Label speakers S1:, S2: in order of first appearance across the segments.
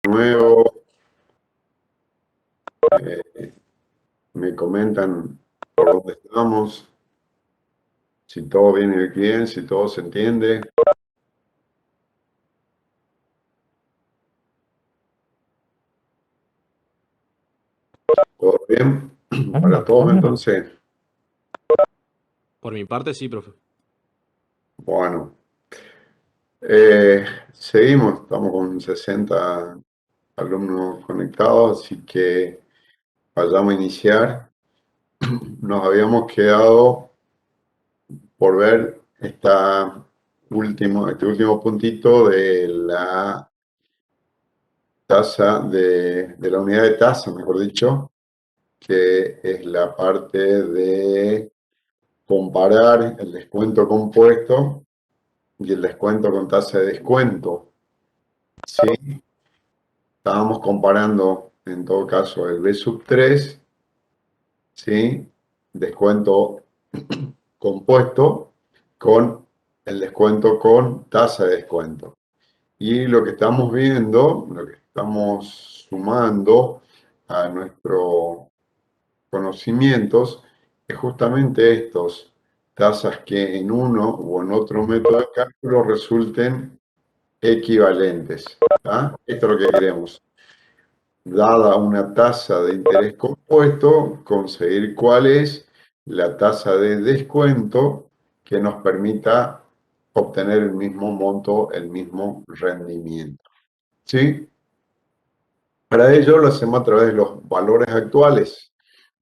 S1: Nuevo, eh, me comentan por dónde estamos, si todo viene bien, si todo se entiende. ¿Todo bien? Para todos entonces.
S2: Por mi parte, sí, profe.
S1: Bueno, seguimos, estamos con 60 alumnos conectados, así que vayamos a iniciar. Nos habíamos quedado por ver este último puntito de la tasa de la unidad de tasa, mejor dicho, que es la parte de comparar el descuento compuesto y el descuento con tasa de descuento. ¿Sí? Estábamos comparando, en todo caso, el B sub 3, ¿sí? Descuento compuesto con el descuento con tasa de descuento. Y lo que estamos viendo, lo que estamos sumando a nuestros conocimientos, es justamente estos tasas que en uno o en otro método de cálculo resulten equivalentes. ¿Ah? Esto es lo que queremos. Dada una tasa de interés compuesto, conseguir cuál es la tasa de descuento que nos permita obtener el mismo monto, el mismo rendimiento. ¿Sí? Para ello lo hacemos a través de los valores actuales,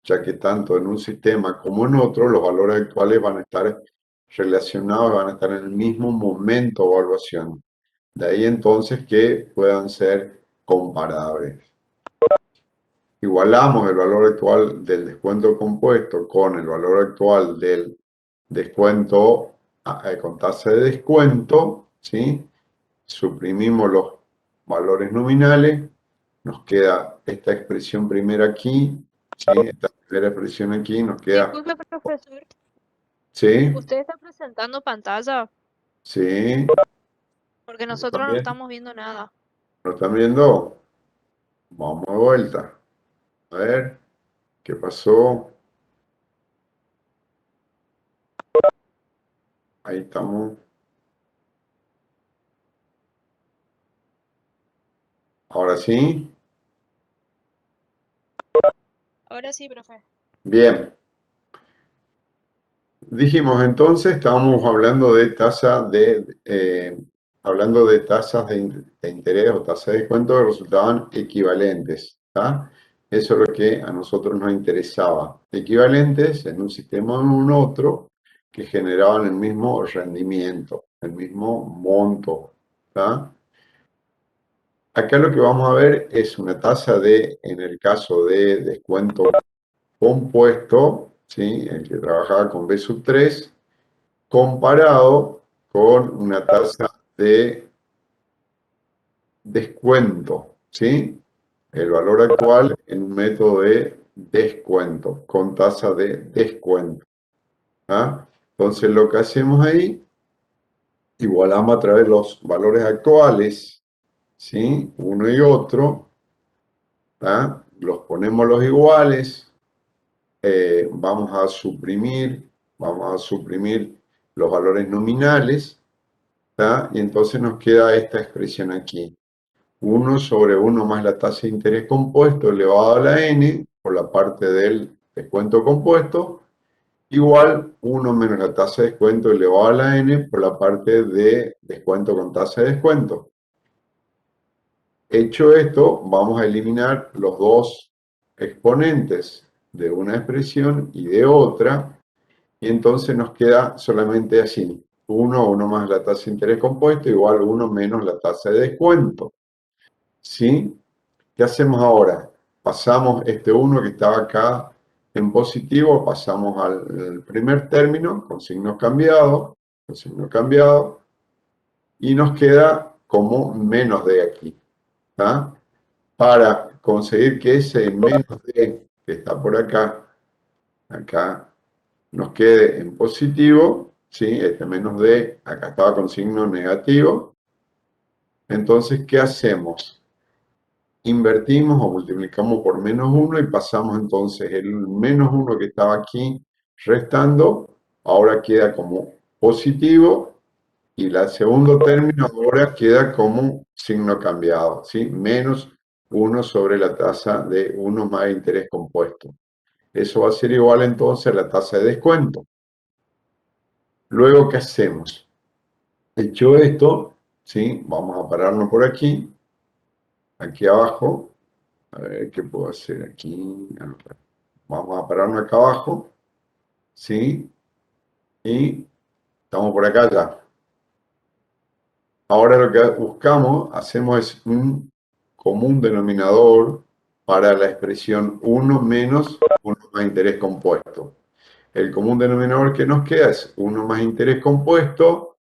S1: ya que tanto en un sistema como en otro, los valores actuales van a estar relacionados, van a estar en el mismo momento de evaluación. De ahí entonces que puedan ser comparables. Igualamos el valor actual del descuento compuesto con el valor actual del descuento con tasa de descuento, ¿sí? Suprimimos los valores nominales, nos queda esta expresión primera aquí, ¿sí? Esta primera expresión aquí nos queda,
S3: Disculpe, profesor,
S1: ¿sí?
S3: ¿usted está presentando pantalla?
S1: ¿Sí?
S3: Porque
S1: ¿Lo
S3: nosotros
S1: están
S3: no
S1: viendo?
S3: estamos viendo nada.
S1: ¿Lo están viendo? Vamos de vuelta. A ver, ¿qué pasó? Ahí estamos. Ahora sí.
S3: Ahora sí, profe.
S1: Bien. Dijimos entonces, estábamos hablando de hablando de tasas de interés o tasas de descuento que resultaban equivalentes. ¿Tá? Eso es lo que a nosotros nos interesaba. Equivalentes en un sistema o en un otro que generaban el mismo rendimiento, el mismo monto. ¿Tá? Acá lo que vamos a ver es una tasa en el caso de descuento compuesto, ¿sí? El que trabajaba con B sub 3 comparado con una tasa de descuento, ¿sí? El valor actual en un método de descuento, con tasa de descuento. ¿Ah? Entonces lo que hacemos ahí, igualamos a través de los valores actuales, ¿sí? Uno y otro, ¿ah? Los ponemos los iguales, vamos a suprimir los valores nominales, ¿tá? Y entonces nos queda esta expresión aquí. 1/1 más la tasa de interés compuesto elevado a la n por la parte del descuento compuesto, igual 1 menos la tasa de descuento elevado a la n por la parte de descuento con tasa de descuento. Hecho esto, vamos a eliminar los dos exponentes de una expresión y de otra, y entonces nos queda solamente así. 1 más la tasa de interés compuesto igual 1 menos la tasa de descuento. ¿Sí? ¿Qué hacemos ahora? Pasamos este 1 que estaba acá en positivo, pasamos al primer término con signo cambiado, y nos queda como menos de aquí. ¿Tá? Para conseguir que ese menos de que está por acá, acá nos quede en positivo, ¿sí? Este menos de, acá estaba con signo negativo. Entonces, ¿qué hacemos? invertimos o multiplicamos por -1 y pasamos entonces el -1 que estaba aquí restando, ahora queda como positivo y el segundo término ahora queda como signo cambiado, ¿sí? -1 sobre la tasa de 1 más interés compuesto. Eso va a ser igual entonces a la tasa de descuento. Luego, ¿qué hacemos? Hecho esto, ¿sí? Vamos a pararnos por aquí abajo. A ver qué puedo hacer aquí. Vamos a pararnos acá abajo, ¿sí? Y estamos por acá ya. Ahora lo que buscamos, hacemos es un común denominador para la expresión 1 menos 1 más interés compuesto. El común denominador que nos queda es 1 más interés compuesto,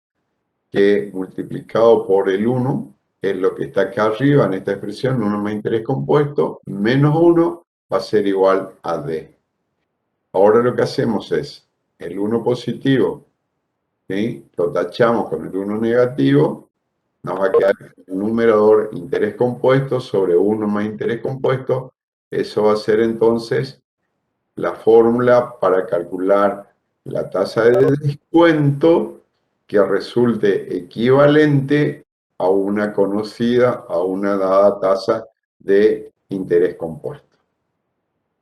S1: que multiplicado por el 1 es lo que está acá arriba en esta expresión, 1 más interés compuesto, menos 1 va a ser igual a D. Ahora lo que hacemos es el 1 positivo, ¿sí? Lo tachamos con el 1 negativo, nos va a quedar el numerador interés compuesto sobre 1 más interés compuesto. Eso va a ser entonces la fórmula para calcular la tasa de descuento que resulte equivalente a una conocida, a una dada tasa de interés compuesto.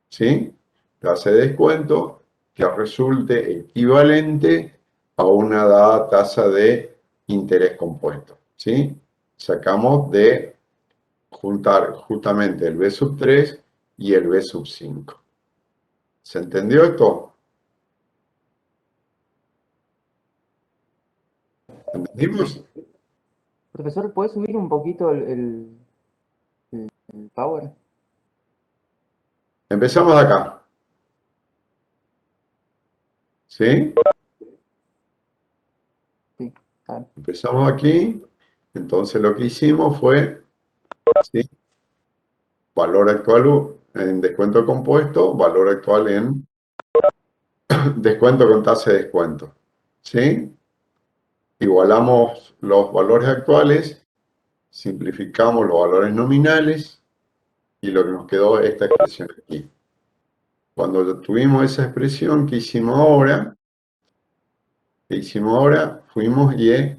S1: ¿Sí? Tasa de descuento que resulte equivalente a una dada tasa de interés compuesto. ¿Sí? Sacamos de juntar justamente el B sub 3 y el B sub 5. ¿Se entendió esto? ¿Entendimos?
S2: Profesor, ¿puedes subir un poquito el power?
S1: Empezamos de acá. ¿Sí?
S2: Sí, a ver.
S1: Empezamos aquí. Entonces lo que hicimos fue, ¿sí? Valor actual en descuento compuesto, valor actual en descuento con tasa de descuento. ¿Sí? Igualamos los valores actuales, simplificamos los valores nominales y lo que nos quedó es esta expresión aquí. Cuando tuvimos esa expresión, ¿qué hicimos ahora? ¿Qué hicimos ahora? Fuimos y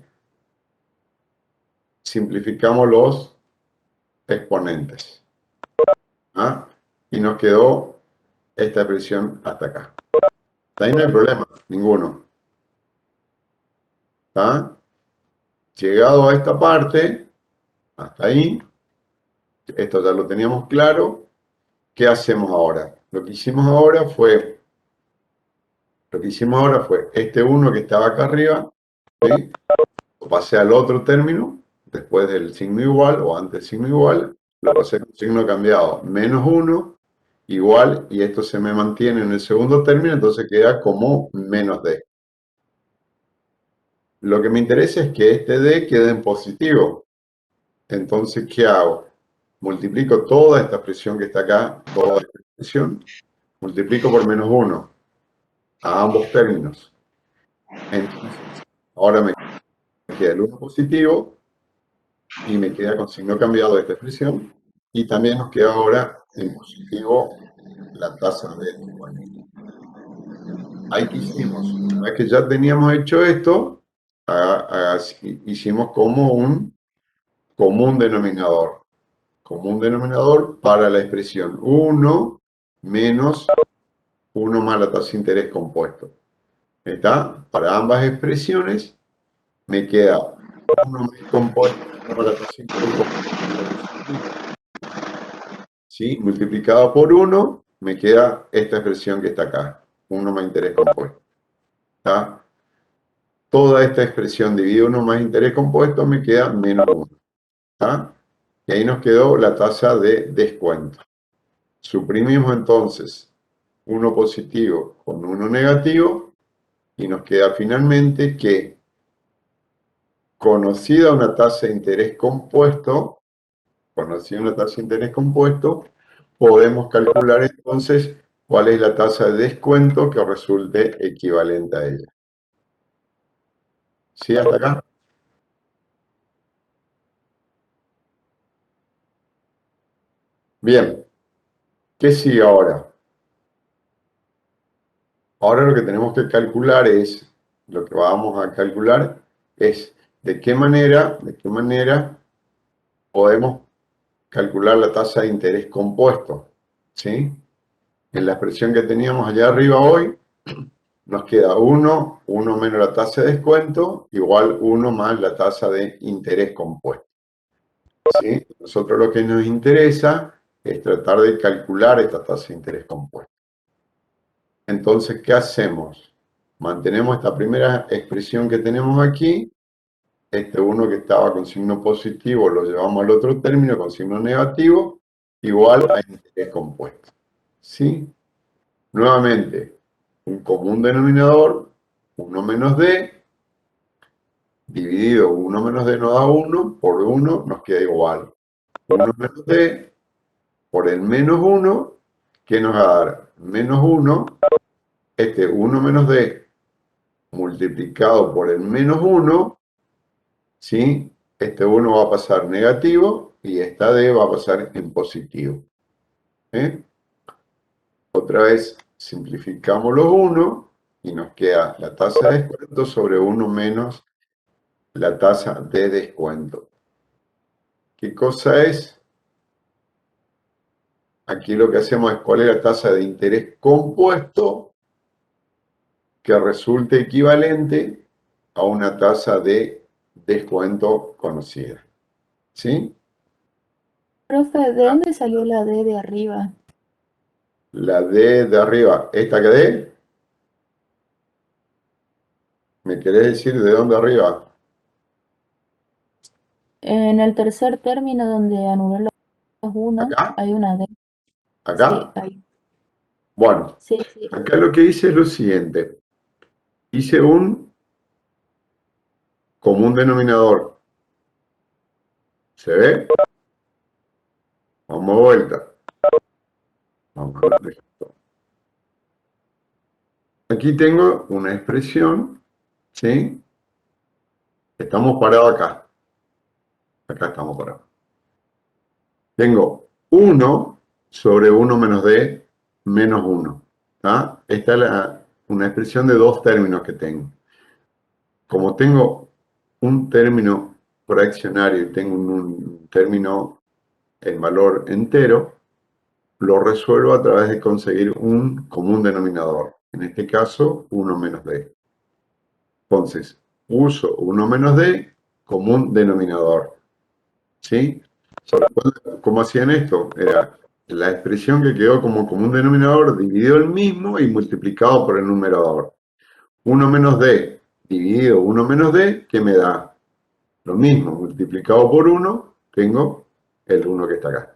S1: simplificamos los exponentes. ¿Ah? Y nos quedó esta expresión hasta acá. Hasta ahí no hay problema, ninguno. ¿Está? Llegado a esta parte, hasta ahí, esto ya lo teníamos claro. ¿Qué hacemos ahora? Lo que hicimos ahora fue este 1 que estaba acá arriba, ¿sí? Lo pasé al otro término, después del signo igual o antes del signo igual, lo pasé con signo cambiado, -1, igual, y esto se me mantiene en el segundo término, entonces queda como -D. Lo que me interesa es que este D quede en positivo. Entonces, ¿qué hago? Multiplico toda esta expresión que está acá, toda esta expresión, multiplico por -1 a ambos términos. Entonces, ahora me queda el 1 positivo y me queda con signo cambiado esta expresión. Y también nos queda ahora en positivo la tasa de descuento. Ahí que hicimos, una vez que ya teníamos hecho esto, hicimos como un común denominador. Común denominador para la expresión 1 menos 1 más la tasa de interés compuesto. ¿Está? Para ambas expresiones me queda 1 más compuesto para la tasa de interés compuesto. ¿Sí? Multiplicado por 1, me queda esta expresión que está acá. 1 más interés compuesto. ¿Está? Toda esta expresión dividido 1 más interés compuesto me queda -1. ¿Está? Y ahí nos quedó la tasa de descuento. Suprimimos entonces 1 positivo con 1 negativo y nos queda finalmente que, conocida una tasa de interés compuesto, podemos calcular entonces cuál es la tasa de descuento que resulte equivalente a ella. ¿Sí hasta acá? Bien, ¿qué sigue ahora? Ahora lo que tenemos que calcular es, lo que vamos a calcular es de qué manera podemos calcular la tasa de interés compuesto, ¿sí? En la expresión que teníamos allá arriba hoy, nos queda 1 menos la tasa de descuento, igual 1 más la tasa de interés compuesto, ¿sí? Nosotros lo que nos interesa es tratar de calcular esta tasa de interés compuesto. Entonces, ¿qué hacemos? Mantenemos esta primera expresión que tenemos aquí. Este 1 que estaba con signo positivo lo llevamos al otro término con signo negativo, igual a interés compuesto. ¿Sí? Nuevamente, un común denominador, 1 menos d, dividido 1 menos d nos da 1, por 1 nos queda igual. 1 menos d por el menos 1, ¿qué nos va a dar? Menos 1, este 1 menos d multiplicado por el menos 1, ¿sí? Este 1 va a pasar negativo y esta d va a pasar en positivo. ¿Eh? Otra vez simplificamos los 1 y nos queda la tasa de descuento sobre 1 menos la tasa de descuento. ¿Qué cosa es? Aquí lo que hacemos es cuál es la tasa de interés compuesto que resulte equivalente a una tasa de descuento conocida. ¿Sí?
S4: Profe, ¿de dónde salió la D de arriba?
S1: La D de arriba, ¿esta que D? ¿Me querés decir de dónde arriba?
S4: En el tercer término donde anulé los 1,
S1: ¿Acá?
S4: hay una D.
S1: ¿Acá?
S4: Sí, ahí.
S1: Bueno,
S4: Sí, sí.
S1: acá lo que hice es lo siguiente. Hice un común denominador. ¿Se ve? Vamos de vuelta. Vamos a ver esto. Aquí tengo una expresión, ¿sí? Estamos parados acá. Acá estamos parados. Tengo 1 sobre 1 menos d menos 1. ¿Tá? Esta es una expresión de dos términos que tengo. Como tengo un término fraccionario y tengo un término en valor entero, lo resuelvo a través de conseguir un común denominador. En este caso, 1 menos d. Entonces, uso 1 menos d como un denominador. ¿Sí? ¿Cómo hacían esto? Era la expresión que quedó como común denominador dividido el mismo y multiplicado por el numerador. 1 menos d dividido 1 menos d, ¿qué me da? Lo mismo, multiplicado por 1, tengo el 1 que está acá.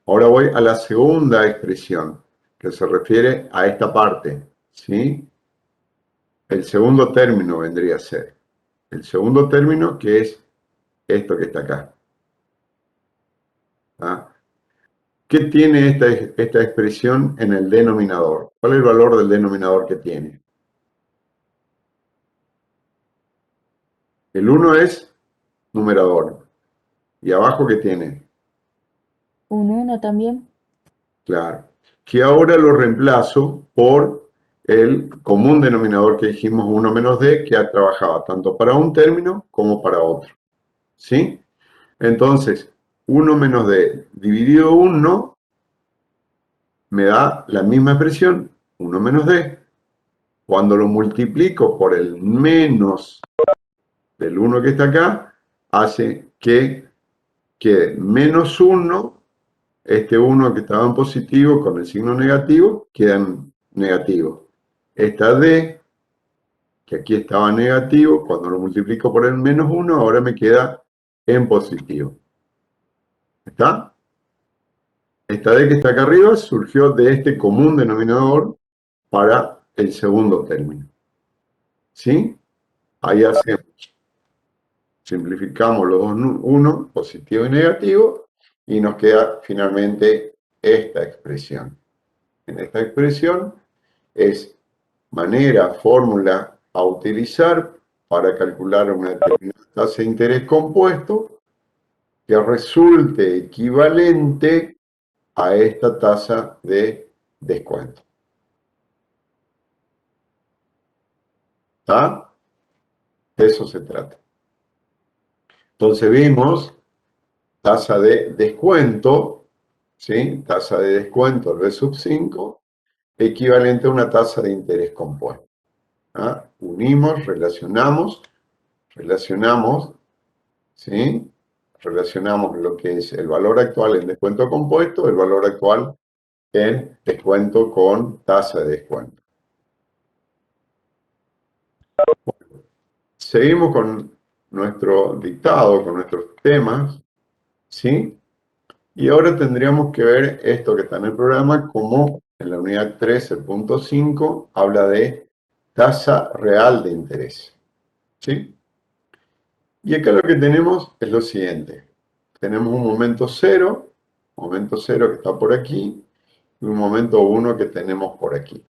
S1: Ahora voy a la segunda expresión, que se refiere a esta parte, ¿sí? El segundo término vendría a ser. El segundo término, que es esto que está acá. ¿Ah? ¿Qué tiene esta expresión en el denominador? ¿Cuál es el valor del denominador que tiene? El 1 es numerador. ¿Y abajo qué tiene?
S4: Un 1 también.
S1: Claro. Que ahora lo reemplazo por el común denominador que dijimos 1 menos d, que ha trabajado tanto para un término como para otro. ¿Sí? Entonces, 1 menos d dividido 1 me da la misma expresión, 1 menos d. Cuando lo multiplico por el menos del 1 que está acá, hace que quede menos 1, este 1 que estaba en positivo con el signo negativo, queda en negativo. Esta d, que aquí estaba negativo, cuando lo multiplico por el menos 1, ahora me queda en positivo. ¿Está? Esta d que está acá arriba surgió de este común denominador para el segundo término. ¿Sí? Ahí hacemos. Simplificamos los dos 1, positivo y negativo, y nos queda finalmente esta expresión. En esta expresión es manera, fórmula a utilizar para calcular una determinada tasa de interés compuesto que resulte equivalente a esta tasa de descuento. ¿Está? De eso se trata. Entonces vimos tasa de descuento, ¿sí? Tasa de descuento R sub 5, equivalente a una tasa de interés compuesto. ¿Ah? Unimos, relacionamos, ¿sí? Relacionamos lo que es el valor actual en descuento compuesto, el valor actual en descuento con tasa de descuento. Seguimos con nuestro dictado, con nuestros temas, ¿sí? Y ahora tendríamos que ver esto que está en el programa, como en la unidad 13.5 habla de tasa real de interés, ¿sí? Y acá lo que tenemos es lo siguiente. Tenemos un momento cero que está por aquí, y un momento 1 que tenemos por aquí.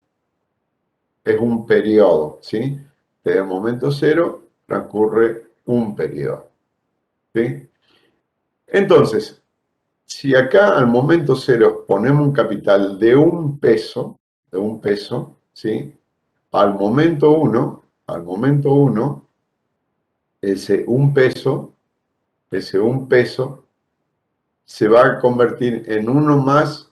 S1: Es un periodo, ¿sí? Desde el momento 0 transcurre un periodo, ¿sí? Entonces, si acá al momento 0 ponemos un capital de un peso, ¿sí? Al momento 1, ese un peso se va a convertir en 1 más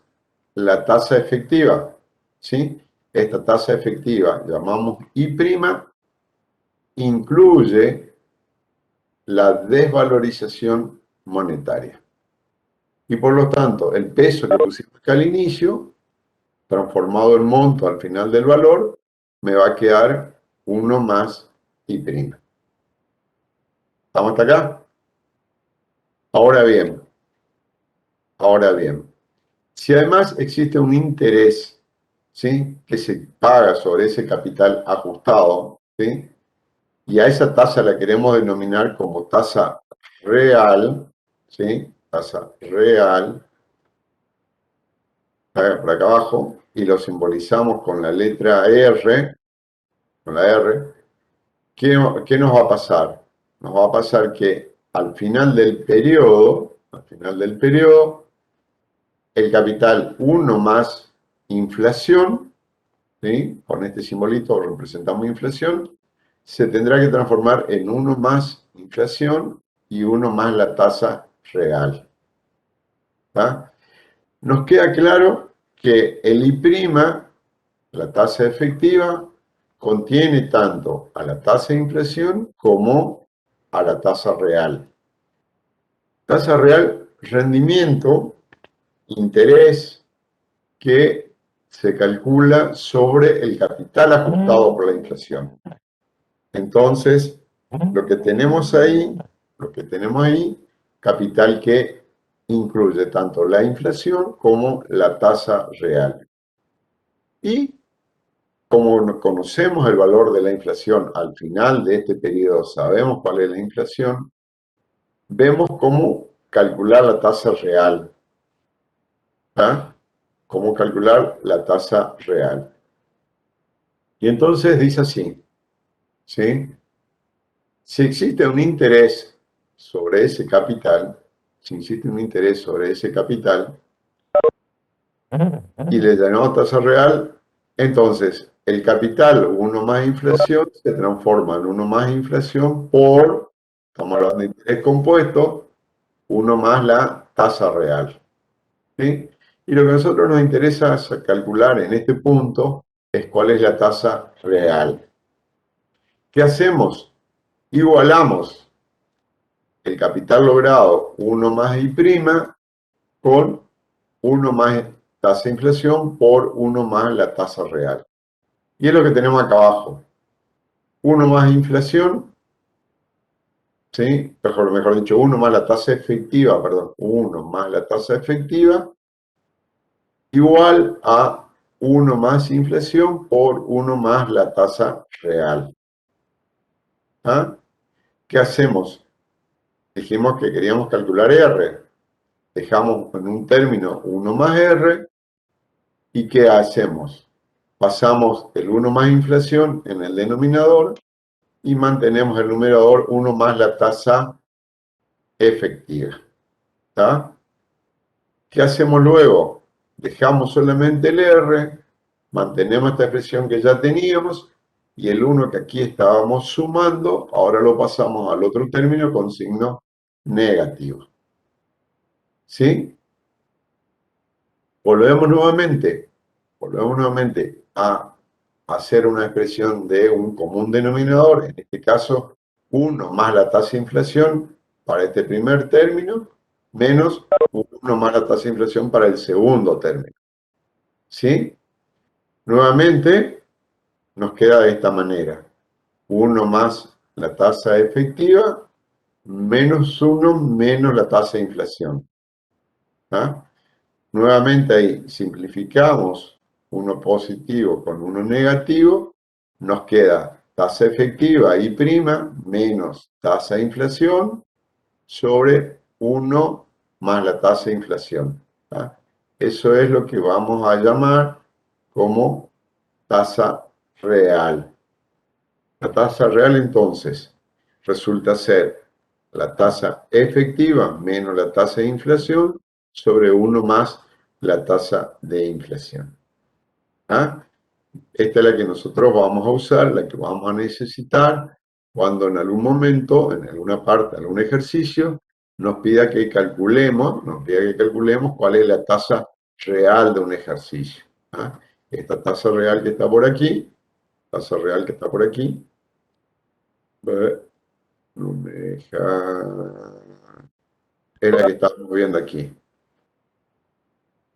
S1: la tasa efectiva, ¿sí? Esta tasa efectiva, llamamos I', incluye la desvalorización monetaria. Y por lo tanto, el peso que pusimos acá al inicio, transformado en monto al final del valor, me va a quedar 1 más I'. ¿Estamos hasta acá? Ahora bien, si además existe un interés, ¿sí? Que se paga sobre ese capital ajustado, ¿sí? Y a esa tasa la queremos denominar como tasa real, ¿sí? Tasa real, por acá abajo, y lo simbolizamos con la letra R, ¿qué nos va a pasar? Nos va a pasar que al final del periodo, el capital 1 más inflación, ¿sí? Con este simbolito representamos inflación, se tendrá que transformar en 1 más inflación y 1 más la tasa real. ¿Tá? Nos queda claro que el I', la tasa efectiva, contiene tanto a la tasa de inflación como a la tasa real. Tasa real, rendimiento, interés que se calcula sobre el capital ajustado por la inflación. Entonces, lo que tenemos ahí, capital que incluye tanto la inflación como la tasa real. Y como conocemos el valor de la inflación al final de este periodo, sabemos cuál es la inflación, vemos cómo calcular la tasa real. ¿Ah? Cómo calcular la tasa real. Y entonces dice así, ¿sí? Si existe un interés sobre ese capital, y le llamamos tasa real, entonces el capital 1 más inflación se transforma en 1 más inflación por, estamos hablando de interés compuesto, 1 más la tasa real. ¿Sí? Y lo que a nosotros nos interesa calcular en este punto es cuál es la tasa real. ¿Qué hacemos? Igualamos el capital logrado 1 más I' con 1 más tasa de inflación por 1 más la tasa real. Y es lo que tenemos acá abajo. 1 más inflación, ¿sí? Mejor dicho, 1 más la tasa efectiva, 1 más la tasa efectiva, igual a 1 más inflación por 1 más la tasa real. ¿Ah? ¿Qué hacemos? Dijimos que queríamos calcular R. Dejamos en un término 1 más R. ¿Y qué hacemos? Pasamos el 1 más inflación en el denominador y mantenemos el numerador 1 más la tasa efectiva. ¿Está? ¿Qué hacemos luego? dejamos solamente el R, mantenemos esta expresión que ya teníamos, y el 1 que aquí estábamos sumando, ahora lo pasamos al otro término con signo negativo. ¿Sí? Volvemos nuevamente a hacer una expresión de un común denominador, en este caso 1 más la tasa de inflación para este primer término, menos 1 más la tasa de inflación para el segundo término. ¿Sí? Nuevamente nos queda de esta manera. 1 más la tasa efectiva, menos 1 menos la tasa de inflación. ¿Ah? Nuevamente ahí simplificamos 1 positivo con 1 negativo, nos queda tasa efectiva y prima menos tasa de inflación sobre 1 más la tasa de inflación. ¿Ah? Eso es lo que vamos a llamar como tasa real. La tasa real entonces resulta ser la tasa efectiva menos la tasa de inflación sobre 1 más la tasa de inflación. ¿Ah? Esta es la que nosotros vamos a usar, la que vamos a necesitar cuando en algún momento, en alguna parte, en algún ejercicio, nos pida que calculemos cuál es la tasa real de un ejercicio. ¿Ah? Esta tasa real que está por aquí, no me deja, es la que estamos viendo aquí.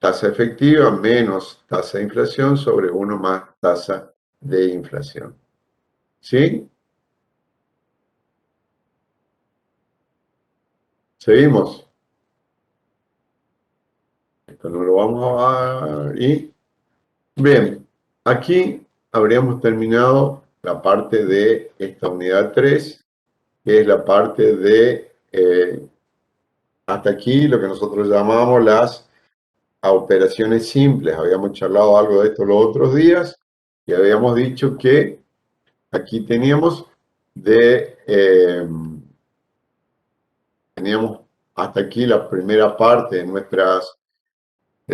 S1: Tasa efectiva menos tasa de inflación sobre 1 más tasa de inflación. ¿Sí? Seguimos. Esto no lo vamos a... Y bien, aquí habríamos terminado la parte de esta unidad 3, que es la parte de, hasta aquí, lo que nosotros llamamos las operaciones simples. Habíamos charlado algo de esto los otros días y habíamos dicho que aquí teníamos teníamos hasta aquí la primera parte de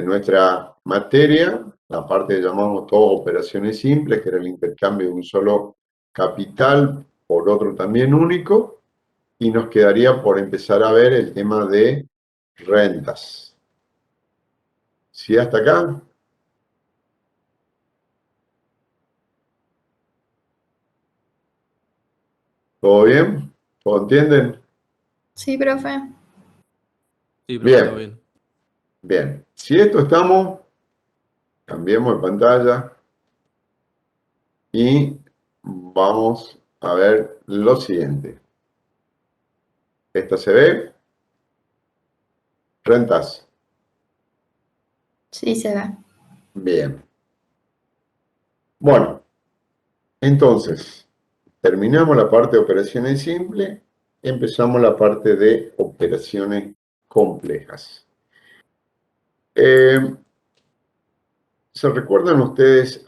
S1: nuestra materia, la parte que llamamos todas operaciones simples, que era el intercambio de un solo capital por otro también único, y nos quedaría por empezar a ver el tema de rentas. ¿Sí hasta acá? ¿Todo bien? ¿Todo entienden?
S5: Sí, profe.
S6: Sí, profe,
S1: Bien.
S6: todo bien.
S1: Bien. Si esto estamos, cambiemos de pantalla y vamos a ver lo siguiente. ¿Esta se ve? Rentas.
S5: Sí, se ve.
S1: Bien. Bueno, entonces, terminamos la parte de operaciones simples, empezamos la parte de operaciones complejas. ¿Se recuerdan ustedes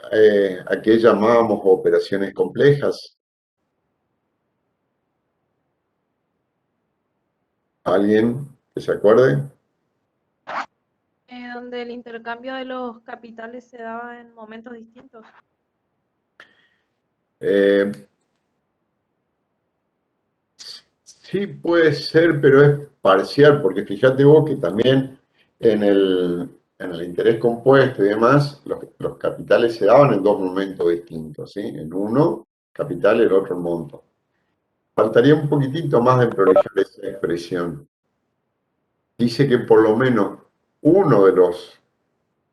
S1: a qué llamábamos operaciones complejas? ¿Alguien que se acuerde?
S3: Donde el intercambio de los capitales se daba en momentos distintos.
S1: Sí puede ser, pero es parcial, porque fíjate vos que también en el interés compuesto y demás, los capitales se daban en 2 momentos distintos, ¿sí? En uno, capital, el otro, monto. Faltaría un poquitito más de prolijar esa expresión. Dice que por lo menos uno de los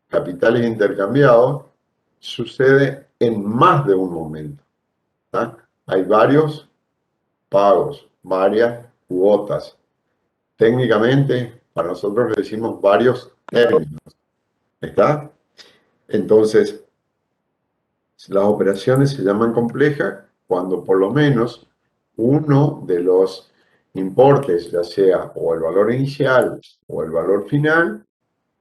S1: capitales intercambiados sucede en más de un momento. ¿Tá? Hay varios pagos, varias cuotas. Técnicamente, para nosotros le decimos varios términos. ¿Está? Entonces, las operaciones se llaman complejas cuando por lo menos uno de los importes, ya sea o el valor inicial o el valor final,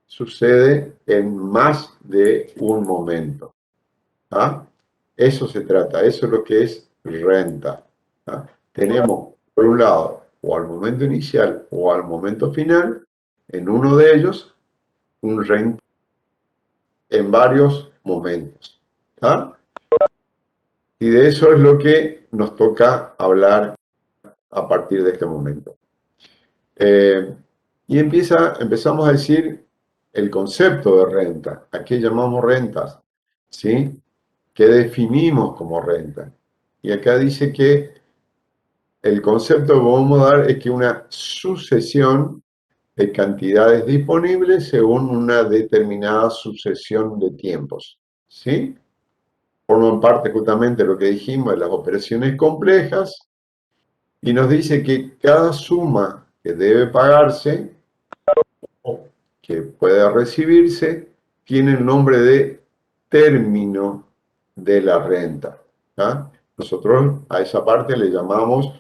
S1: sucede en más de un momento. ¿Ah? Eso se trata, eso es lo que es renta. ¿Ah? Tenemos, por un lado, o al momento inicial o al momento final, en uno de ellos, un renta en varios momentos. ¿Ah? Y de eso es lo que nos toca hablar a partir de este momento. Y empezamos a decir el concepto de renta. ¿A qué llamamos rentas? ¿Sí? ¿Qué definimos como renta? Y acá dice que el concepto que vamos a dar es que una sucesión de cantidades disponibles según una determinada sucesión de tiempos. ¿Sí? Forman parte justamente de lo que dijimos de las operaciones complejas y nos dice que cada suma que debe pagarse o que pueda recibirse tiene el nombre de término de la renta. ¿Ah? Nosotros a esa parte le llamamos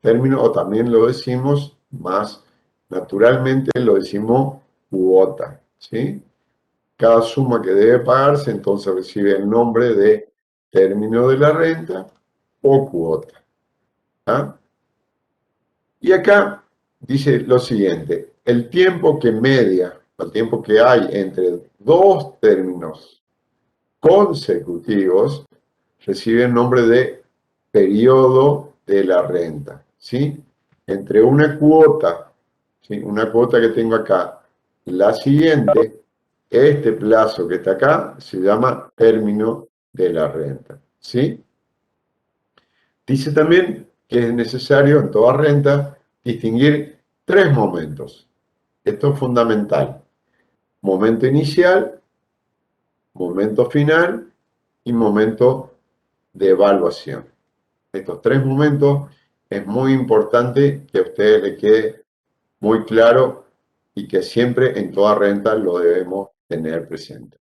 S1: término o también lo decimos más naturalmente, lo decimos cuota. ¿Sí? Cada suma que debe pagarse entonces recibe el nombre de término de la renta o cuota. ¿Ah? Y acá dice lo siguiente, el tiempo que media, el tiempo que hay entre dos términos consecutivos, recibe el nombre de periodo de la renta. ¿Sí? Entre una cuota, ¿sí? Una cuota que tengo acá, la siguiente, este plazo que está acá se llama término de la renta. ¿Sí? Dice también que es necesario en toda renta distinguir tres momentos. Esto es fundamental. Momento inicial, momento final y momento de evaluación. Estos tres momentos es muy importante que a ustedes les quede muy claro y que siempre en toda renta lo debemos tener presente.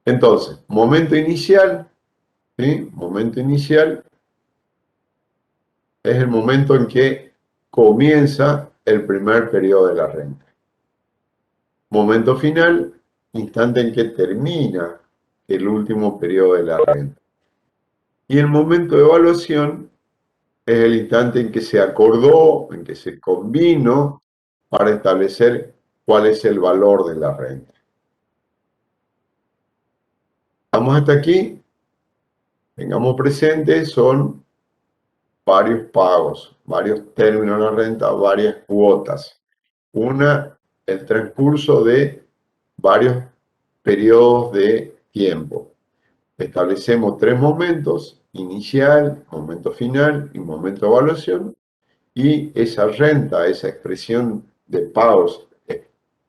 S1: Entonces, momento inicial, ¿sí? Momento inicial es el momento en que comienza el primer periodo de la renta. Momento final, instante en que termina el último periodo de la renta. Y el momento de evaluación es el instante en que se acordó, en que se convino para establecer cuál es el valor de la renta. Vamos hasta aquí. Tengamos presente, son varios pagos, varios términos de la renta, varias cuotas. Una, el transcurso de varios periodos de tiempo. Establecemos tres momentos, inicial, momento final y momento de evaluación, y esa renta, esa expresión de pagos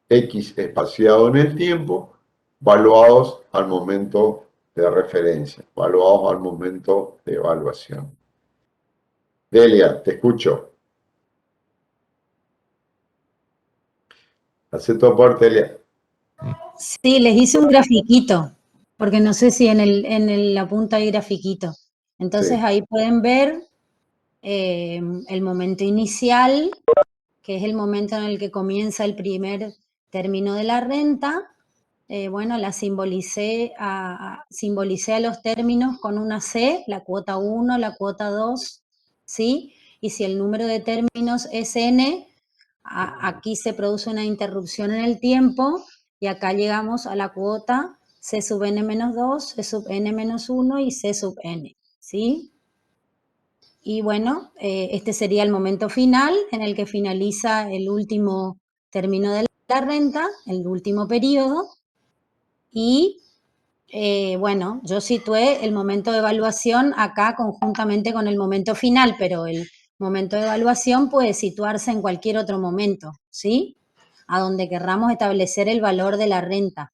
S1: X espaciado en el tiempo, valuados al momento de referencia, valuados al momento de evaluación. Delia, te escucho. Hace tu aporte, Delia.
S5: Sí, les hice un grafiquito, porque no sé si en la punta hay grafiquito. Entonces
S1: Sí.
S5: ahí pueden ver el momento inicial, que es el momento en el que comienza el primer término de la renta. Bueno, la simbolicé a los términos con una C, la cuota 1, la cuota 2, ¿sí? Y si el número de términos es N, aquí se produce una interrupción en el tiempo y acá llegamos a la cuota C sub n menos 2, C sub n menos 1 y C sub n, ¿sí? Y bueno, este sería el momento final en el que finaliza el último término de la renta, el último periodo. Y bueno, yo situé el momento de evaluación acá conjuntamente con el momento final, pero el momento de evaluación puede situarse en cualquier otro momento, ¿sí? A donde querramos establecer el valor de la renta,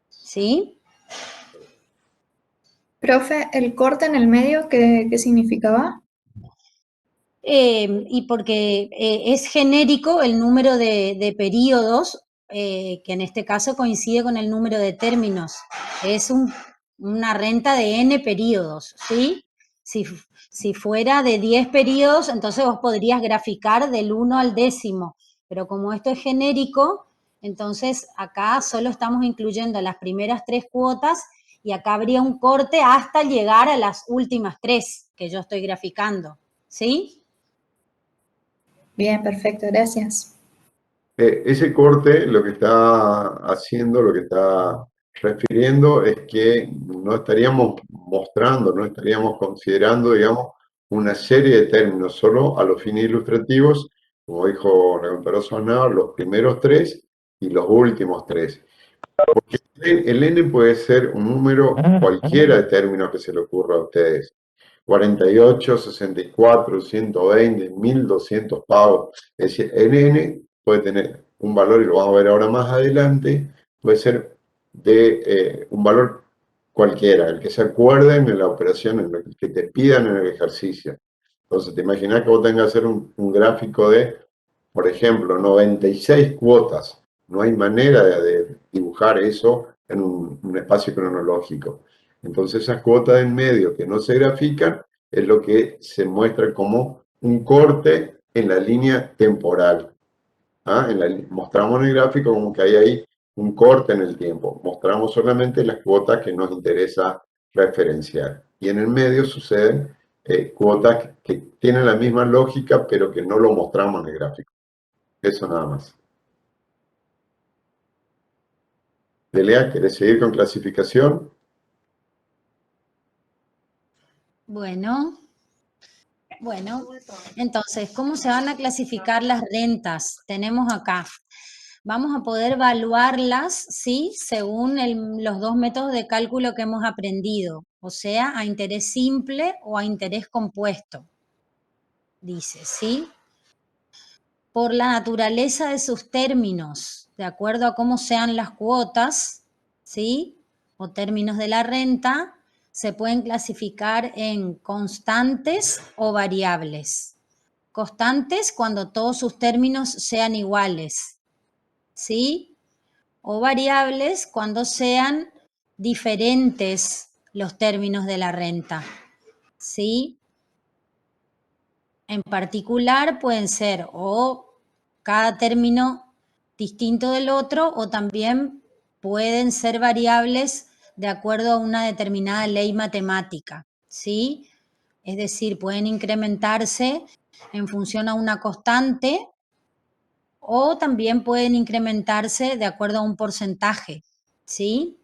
S5: ¿sí?
S7: Profe, ¿el corte en el medio qué significaba?
S5: Y porque es genérico el número de periodos, que en este caso coincide con el número de términos. Es una renta de n periodos, ¿sí? Si fuera de 10 periodos, entonces vos podrías graficar del 1 al 10º, pero como esto es genérico, entonces acá solo estamos incluyendo las primeras 3 cuotas y acá habría un corte hasta llegar a las últimas 3 que yo estoy graficando, ¿sí?
S7: Bien, perfecto, gracias.
S1: Ese corte lo que está haciendo, lo que está refiriendo es que no estaríamos mostrando, no estaríamos considerando, digamos, una serie de términos, solo a los fines ilustrativos, como dijo la compañera Sonado, los primeros 3 y los últimos 3. Porque el n puede ser un número cualquiera de términos que se le ocurra a ustedes. 48, 64, 120, 1200 pavos. Es decir, el n puede tener un valor, y lo vamos a ver ahora más adelante, puede ser de un valor cualquiera, el que se acuerden en la operación, en el que te pidan en el ejercicio. Entonces, te imaginas que vos tengas que hacer un gráfico de, por ejemplo, 96 cuotas. No hay manera de dibujar eso en un espacio cronológico. Entonces, esas cuotas en medio que no se grafican es lo que se muestra como un corte en la línea temporal. ¿Ah? Mostramos en el gráfico como que hay ahí un corte en el tiempo. Mostramos solamente las cuotas que nos interesa referenciar. Y en el medio suceden cuotas que tienen la misma lógica, pero que no lo mostramos en el gráfico. Eso nada más. Delia, ¿querés seguir con clasificación?
S5: Bueno, entonces, ¿cómo se van a clasificar las rentas? Tenemos acá. Vamos a poder evaluarlas, ¿sí? Según los dos métodos de cálculo que hemos aprendido, o sea, a interés simple o a interés compuesto, dice, ¿sí? Por la naturaleza de sus términos, de acuerdo a cómo sean las cuotas, ¿sí? O términos de la renta, se pueden clasificar en constantes o variables. Constantes cuando todos sus términos sean iguales, ¿sí? O variables cuando sean diferentes los términos de la renta, ¿sí? En particular pueden ser o cada término distinto del otro o también pueden ser variables de acuerdo a una determinada ley matemática, ¿sí? Es decir, pueden incrementarse en función a una constante o también pueden incrementarse de acuerdo a un porcentaje, ¿sí?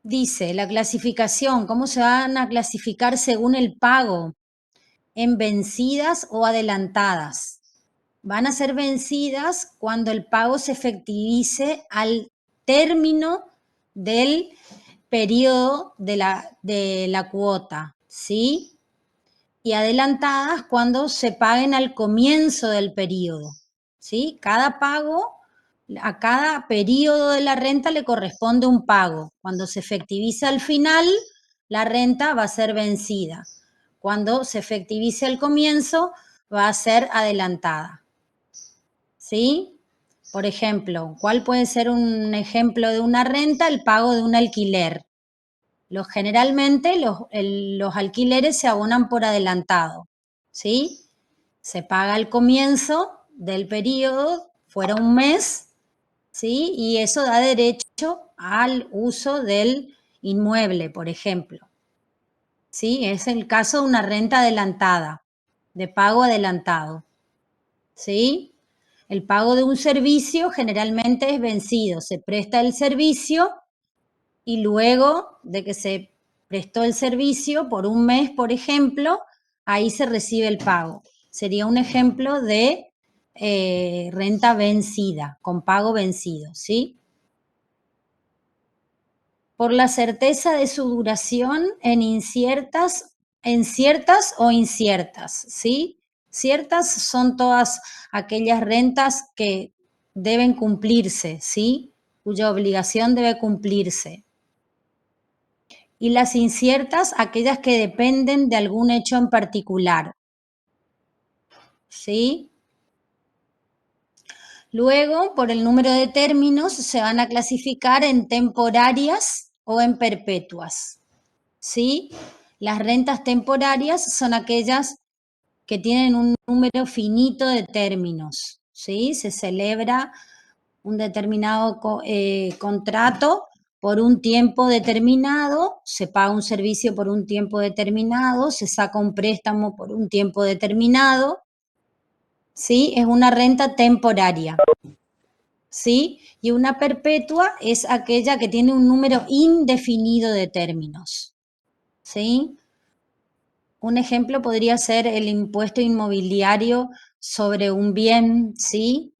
S5: Dice, la clasificación, ¿cómo se van a clasificar según el pago? En vencidas o adelantadas. Van a ser vencidas cuando el pago se efectivice al término del periodo de la cuota, ¿sí? Y adelantadas cuando se paguen al comienzo del periodo, ¿sí? Cada pago, a cada periodo de la renta le corresponde un pago. Cuando se efectiviza al final, la renta va a ser vencida. Cuando se efectivice al comienzo, va a ser adelantada, ¿sí? Por ejemplo, ¿cuál puede ser un ejemplo de una renta? El pago de un alquiler. Generalmente los alquileres se abonan por adelantado, ¿sí? Se paga al comienzo del periodo, fuera un mes, ¿sí? Y eso da derecho al uso del inmueble, por ejemplo, ¿sí? Es el caso de una renta adelantada, de pago adelantado, ¿sí? El pago de un servicio generalmente es vencido, se presta el servicio y luego de que se prestó el servicio por un mes, por ejemplo, ahí se recibe el pago. Sería un ejemplo de renta vencida, con pago vencido, ¿sí? Por la certeza de su duración en ciertas o inciertas, ¿sí? Ciertas son todas aquellas rentas que deben cumplirse, ¿sí? Cuya obligación debe cumplirse. Y las inciertas, aquellas que dependen de algún hecho en particular, ¿sí? Luego, por el número de términos, se van a clasificar en temporarias o en perpetuas, ¿sí? Las rentas temporarias son aquellas que tienen un número finito de términos, ¿sí? Se celebra un determinado contrato por un tiempo determinado, se paga un servicio por un tiempo determinado, se saca un préstamo por un tiempo determinado, ¿sí? Es una renta temporaria, ¿sí? Y una perpetua es aquella que tiene un número indefinido de términos, ¿sí? Un ejemplo podría ser el impuesto inmobiliario sobre un bien, ¿sí?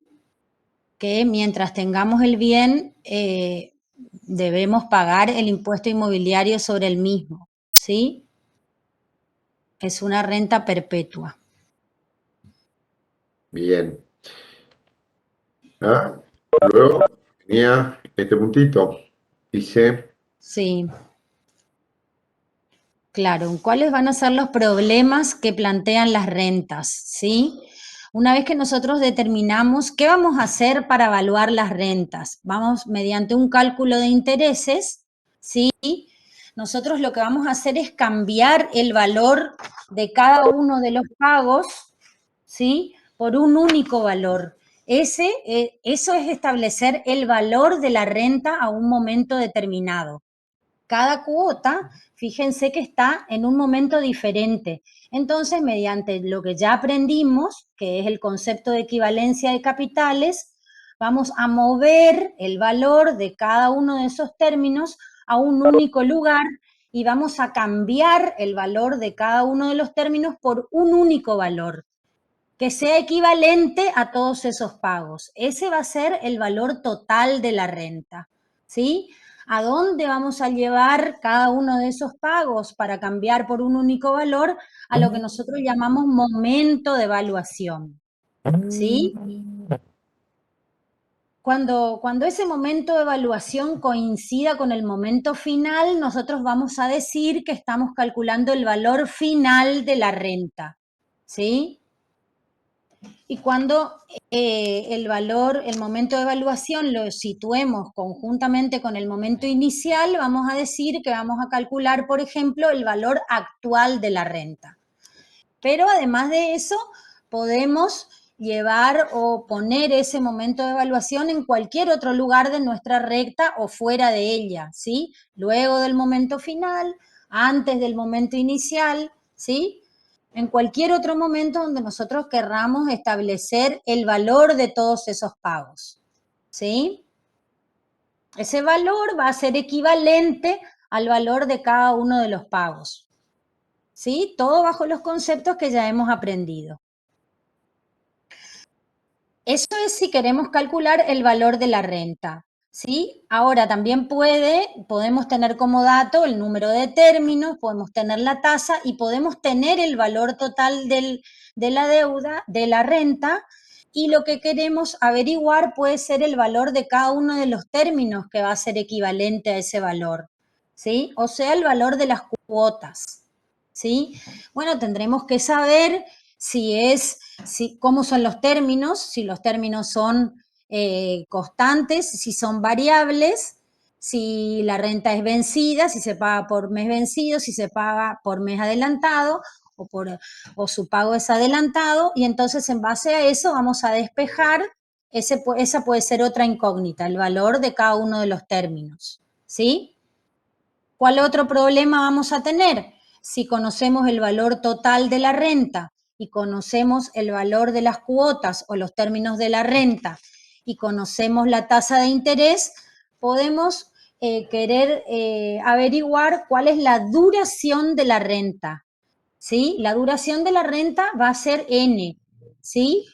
S5: Que mientras tengamos el bien, debemos pagar el impuesto inmobiliario sobre el mismo, ¿sí? Es una renta perpetua.
S1: Bien. Ah, luego tenía este puntito. Dice,
S5: Sí. Claro, ¿cuáles van a ser los problemas que plantean las rentas? ¿Sí? Una vez que nosotros determinamos qué vamos a hacer para evaluar las rentas, vamos mediante un cálculo de intereses, ¿sí? Nosotros lo que vamos a hacer es cambiar el valor de cada uno de los pagos, ¿sí? Por un único valor. Eso es establecer el valor de la renta a un momento determinado. Cada cuota, fíjense que está en un momento diferente. Entonces, mediante lo que ya aprendimos, que es el concepto de equivalencia de capitales, vamos a mover el valor de cada uno de esos términos a un único lugar y vamos a cambiar el valor de cada uno de los términos por un único valor que sea equivalente a todos esos pagos. Ese va a ser el valor total de la renta, ¿sí? ¿A dónde vamos a llevar cada uno de esos pagos para cambiar por un único valor? A lo que nosotros llamamos momento de evaluación, ¿sí? Cuando ese momento de evaluación coincida con el momento final, nosotros vamos a decir que estamos calculando el valor final de la renta, ¿sí? Y cuando el momento de evaluación lo situemos conjuntamente con el momento inicial, vamos a decir que vamos a calcular, por ejemplo, el valor actual de la renta. Pero además de eso, podemos llevar o poner ese momento de evaluación en cualquier otro lugar de nuestra recta o fuera de ella, ¿sí? Luego del momento final, antes del momento inicial, ¿sí? En cualquier otro momento donde nosotros querramos establecer el valor de todos esos pagos, ¿sí? Ese valor va a ser equivalente al valor de cada uno de los pagos, ¿sí? Todo bajo los conceptos que ya hemos aprendido. Eso es si queremos calcular el valor de la renta, ¿sí? Ahora también podemos tener como dato el número de términos, podemos tener la tasa y podemos tener el valor total de la deuda, de la renta, y lo que queremos averiguar puede ser el valor de cada uno de los términos que va a ser equivalente a ese valor, ¿sí? O sea, el valor de las cuotas, ¿sí? Bueno, tendremos que saber cómo son los términos, si los términos son constantes, si son variables, si la renta es vencida, si se paga por mes vencido, si se paga por mes adelantado o su pago es adelantado, y entonces en base a eso vamos a despejar, esa puede ser otra incógnita, el valor de cada uno de los términos, ¿sí? ¿Cuál otro problema vamos a tener? Si conocemos el valor total de la renta y conocemos el valor de las cuotas o los términos de la renta y conocemos la tasa de interés, podemos querer averiguar cuál es la duración de la renta, ¿sí? La duración de la renta va a ser N, ¿sí?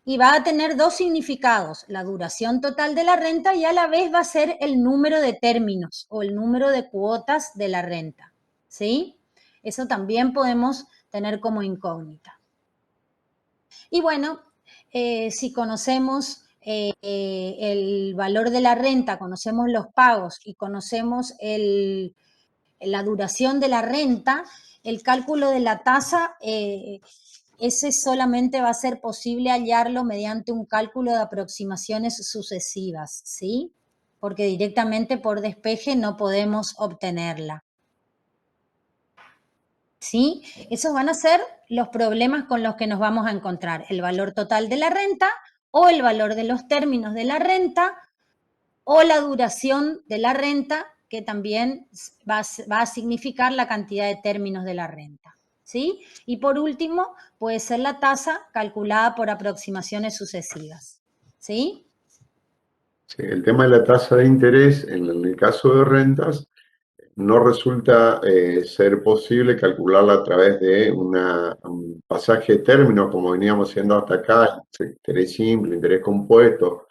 S5: Y va a tener dos significados, la duración total de la renta y a la vez va a ser el número de términos o el número de cuotas de la renta, ¿sí? Eso también podemos tener como incógnita. Y bueno, si conocemos el valor de la renta, conocemos los pagos y conocemos la duración de la renta, el cálculo de la tasa ese solamente va a ser posible hallarlo mediante un cálculo de aproximaciones sucesivas, ¿sí? Porque directamente por despeje no podemos obtenerla, ¿sí? Esos van a ser los problemas con los que nos vamos a encontrar, el valor total de la renta o el valor de los términos de la renta o la duración de la renta, que también va a significar la cantidad de términos de la renta. ¿sí? Y por último, puede ser la tasa calculada por aproximaciones sucesivas, ¿sí?
S1: Sí, el tema de la tasa de interés, en el caso de rentas, no resulta ser posible calcularla a través de un pasaje de términos, como veníamos haciendo hasta acá, interés simple, interés compuesto,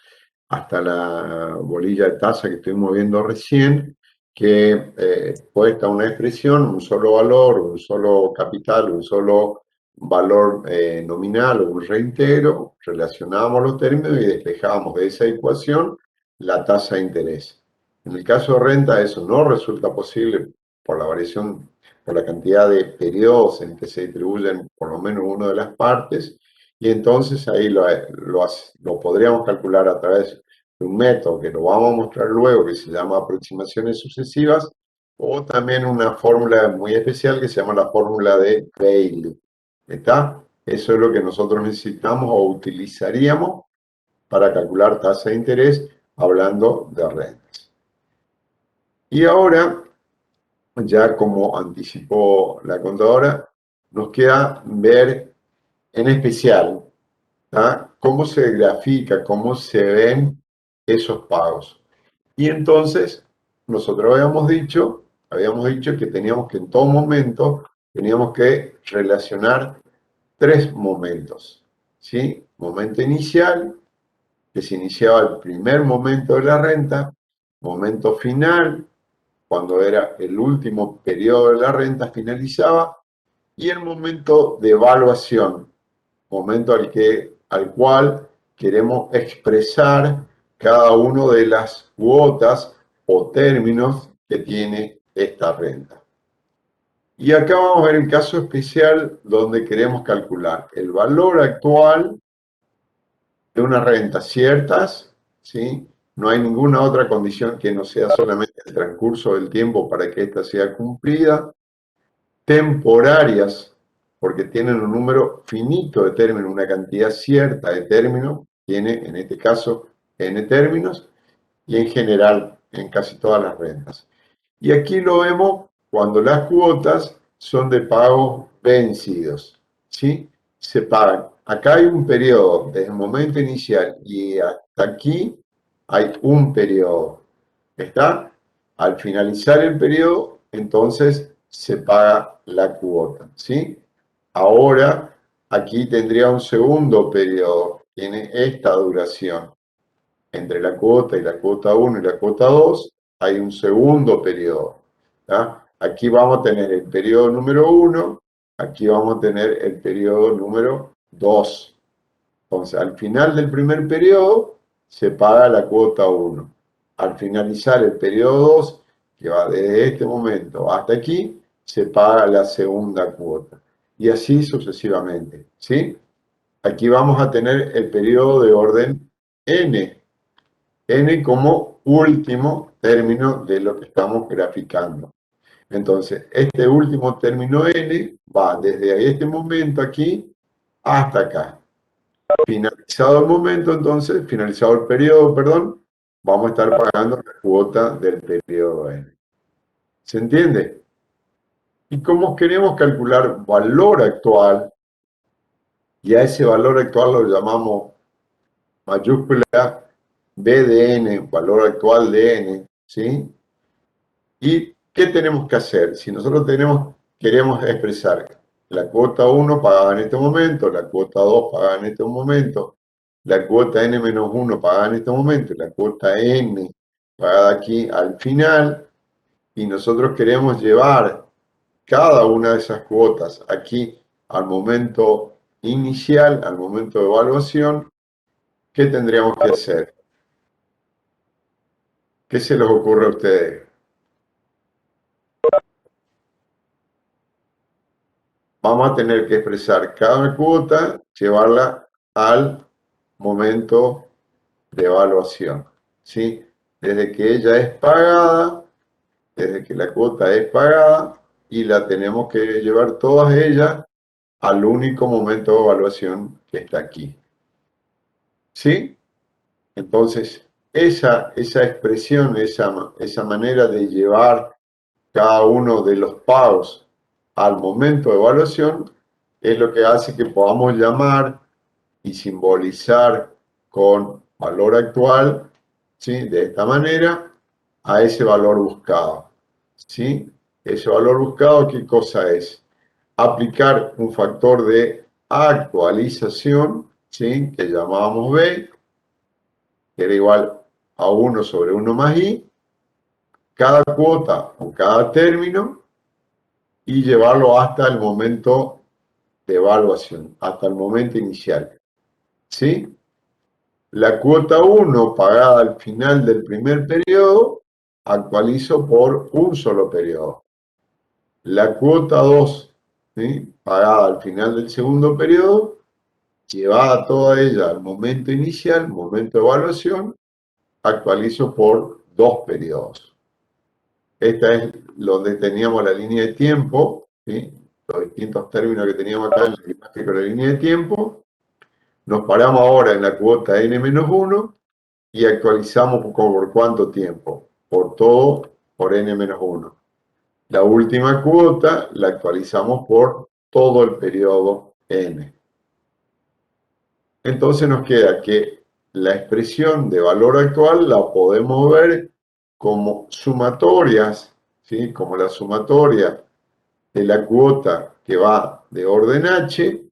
S1: hasta la bolilla de tasa que estuvimos viendo recién, que puesta una expresión, un solo valor, un solo capital, un solo valor nominal o un reintegro, relacionábamos los términos y despejábamos de esa ecuación la tasa de interés. En el caso de renta eso no resulta posible por la variación, por la cantidad de periodos en que se distribuyen por lo menos una de las partes, y entonces ahí lo podríamos calcular a través de un método que lo vamos a mostrar luego, que se llama aproximaciones sucesivas, o también una fórmula muy especial que se llama la fórmula de Bailey. ¿Está? Eso es lo que nosotros necesitamos o utilizaríamos para calcular tasa de interés hablando de rentas. Y ahora, ya como anticipó la contadora, nos queda ver en especial cómo se grafica, cómo se ven esos pagos. Y entonces, nosotros habíamos dicho que teníamos que en todo momento, teníamos que relacionar tres momentos, ¿sí? Momento inicial, que se iniciaba el primer momento de la renta, momento final, cuando era el último periodo de la renta, finalizaba, y el momento de evaluación, momento al cual queremos expresar cada una de las cuotas o términos que tiene esta renta. Y acá vamos a ver el caso especial donde queremos calcular el valor actual de una renta ciertas, ¿sí? No hay ninguna otra condición que no sea solamente el transcurso del tiempo para que ésta sea cumplida, temporarias, porque tienen un número finito de términos, una cantidad cierta de términos, tiene en este caso n términos, y en general en casi todas las rentas. Y aquí lo vemos cuando las cuotas son de pagos vencidos, ¿sí? Se pagan. Acá hay un periodo, desde el momento inicial y hasta aquí hay un periodo. ¿Está? Al finalizar el periodo, entonces se paga la cuota, ¿sí? Ahora, aquí tendría un segundo periodo, tiene esta duración. Entre la cuota y la cuota 1 y la cuota 2 hay un segundo periodo. ¿Tá? Aquí vamos a tener el periodo número 1, aquí vamos a tener el periodo número 2. Entonces, al final del primer periodo se paga la cuota 1. Al finalizar el periodo 2, que va desde este momento hasta aquí, se paga la segunda cuota. Y así sucesivamente, ¿sí? Aquí vamos a tener el periodo de orden n. N como último término de lo que estamos graficando. Entonces, este último término n va desde este momento aquí hasta acá. Finalizado el momento, entonces, finalizado el periodo, perdón, vamos a estar pagando la cuota del periodo n. ¿Se entiende? Y como queremos calcular valor actual, y a ese valor actual lo llamamos mayúscula B de n, valor actual de n, ¿sí? ¿Y qué tenemos que hacer? Si nosotros queremos expresar la cuota 1 pagada en este momento, la cuota 2 pagada en este momento, la cuota n-1 pagada en este momento y la cuota n pagada aquí al final, y nosotros queremos llevar cada una de esas cuotas aquí al momento inicial, al momento de evaluación, ¿qué tendríamos que hacer? ¿Qué se les ocurre a ustedes? Vamos a tener que expresar cada cuota, llevarla al momento de evaluación, ¿sí? Desde que ella es pagada, desde que la cuota es pagada, y la tenemos que llevar todas ellas al único momento de evaluación que está aquí. ¿Sí? Entonces, esa expresión, esa manera de llevar cada uno de los pagos al momento de evaluación es lo que hace que podamos llamar y simbolizar con valor actual, ¿sí? De esta manera, a ese valor buscado, ¿sí? Ese valor buscado, ¿qué cosa es? Aplicar un factor de actualización, ¿sí? Que llamábamos B, que era igual a 1 sobre 1 más I, cada cuota o cada término, y llevarlo hasta el momento de evaluación, hasta el momento inicial, ¿sí? La cuota 1 pagada al final del primer periodo, actualizo por un solo periodo. La cuota 2, ¿sí? Pagada al final del segundo periodo, llevada toda ella al momento inicial, momento de evaluación, actualizo por 2 periodos. Esta es donde teníamos la línea de tiempo, ¿sí? Los distintos términos que teníamos acá en el gráfico de la línea de tiempo. Nos paramos ahora en la cuota n-1 y actualizamos por cuánto tiempo, por todo por n-1. La última cuota la actualizamos por todo el periodo n. Entonces nos queda que la expresión de valor actual la podemos ver como sumatorias, ¿sí? Como la sumatoria de la cuota que va de orden h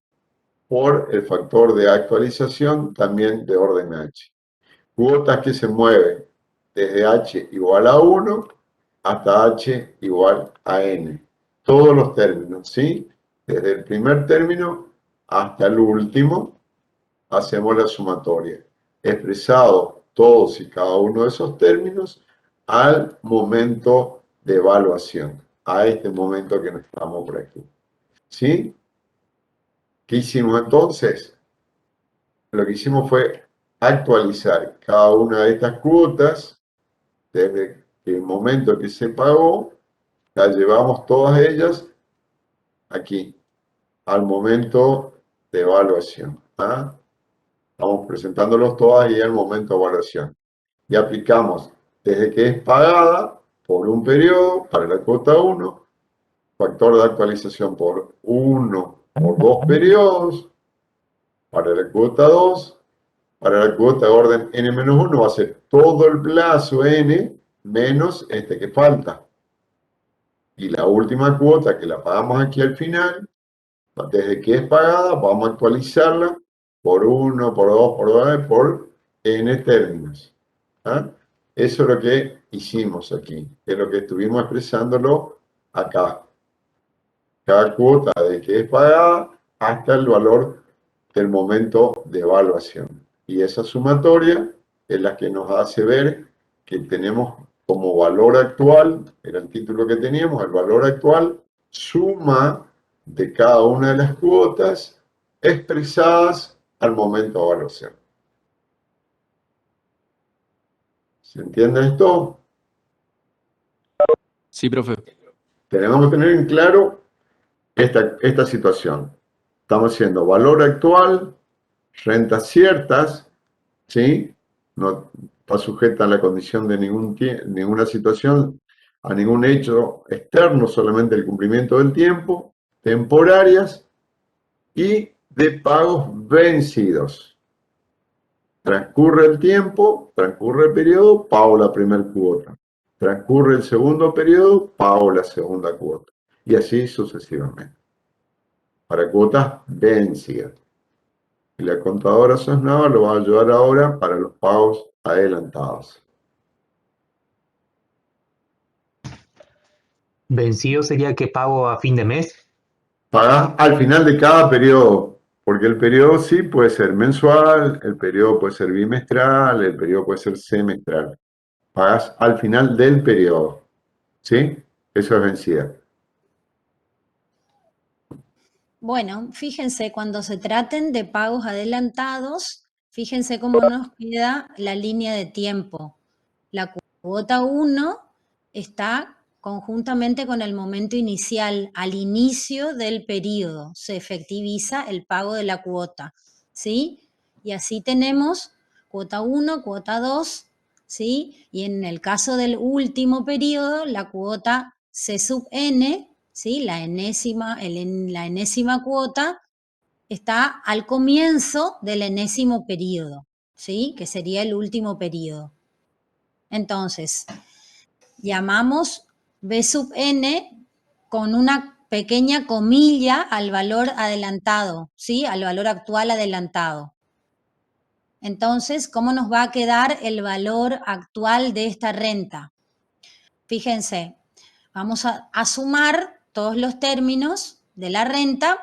S1: por el factor de actualización también de orden h. Cuotas que se mueven desde h igual a 1 hasta h igual a n. Todos los términos, ¿sí? Desde el primer término hasta el último, hacemos la sumatoria. Expresado todos y cada uno de esos términos al momento de evaluación, a este momento que nos estamos por aquí. ¿Sí? ¿Qué hicimos entonces? Lo que hicimos fue actualizar cada una de estas cuotas desde el momento que se pagó, las llevamos todas ellas aquí, al momento de evaluación. ¿Ah? Estamos presentándolos todas y al momento de evaluación. Y aplicamos desde que es pagada por un periodo para la cuota 1, factor de actualización por 1 por 2 periodos, para la cuota 2, para la cuota de orden n-1 va a ser todo el plazo n menos este que falta. Y la última cuota que la pagamos aquí al final, desde que es pagada, vamos a actualizarla por 1, por 2, por 2, por n términos. ¿Ah? Eso es lo que hicimos aquí, es lo que estuvimos expresándolo acá. Cada cuota de que es pagada hasta el valor del momento de evaluación. Y esa sumatoria es la que nos hace ver que tenemos como valor actual, era el título que teníamos, el valor actual, suma de cada una de las cuotas expresadas al momento de evaluación. ¿Se entiende esto?
S6: Sí, profe.
S1: Tenemos que tener en claro esta situación. Estamos haciendo valor actual, rentas ciertas, ¿sí? No está sujeta a la condición de ninguna situación, a ningún hecho externo, solamente el cumplimiento del tiempo, temporarias y de pagos vencidos. Transcurre el tiempo, transcurre el periodo, pago la primera cuota. Transcurre el segundo periodo, pago la segunda cuota. Y así sucesivamente. Para cuotas vencidas. Y la contadora Sosnava lo va a ayudar ahora para los pagos adelantados.
S8: Vencido sería que pago a fin de mes.
S1: Pagás al final de cada periodo, porque el periodo sí puede ser mensual, el periodo puede ser bimestral, el periodo puede ser semestral. Pagás al final del periodo, ¿sí? Eso es vencida.
S5: Bueno, fíjense, cuando se traten de pagos adelantados, fíjense cómo nos queda la línea de tiempo. La cuota 1 está conjuntamente con el momento inicial, al inicio del periodo, se efectiviza el pago de la cuota, ¿sí? Y así tenemos cuota 1, cuota 2, ¿sí? Y en el caso del último periodo, la cuota C sub n, ¿sí? La enésima cuota está al comienzo del enésimo periodo, ¿sí? Que sería el último periodo. Entonces, llamamos B sub n con una pequeña comilla al valor adelantado, ¿sí? Al valor actual adelantado. Entonces, ¿cómo nos va a quedar el valor actual de esta renta? Fíjense, vamos a sumar todos los términos de la renta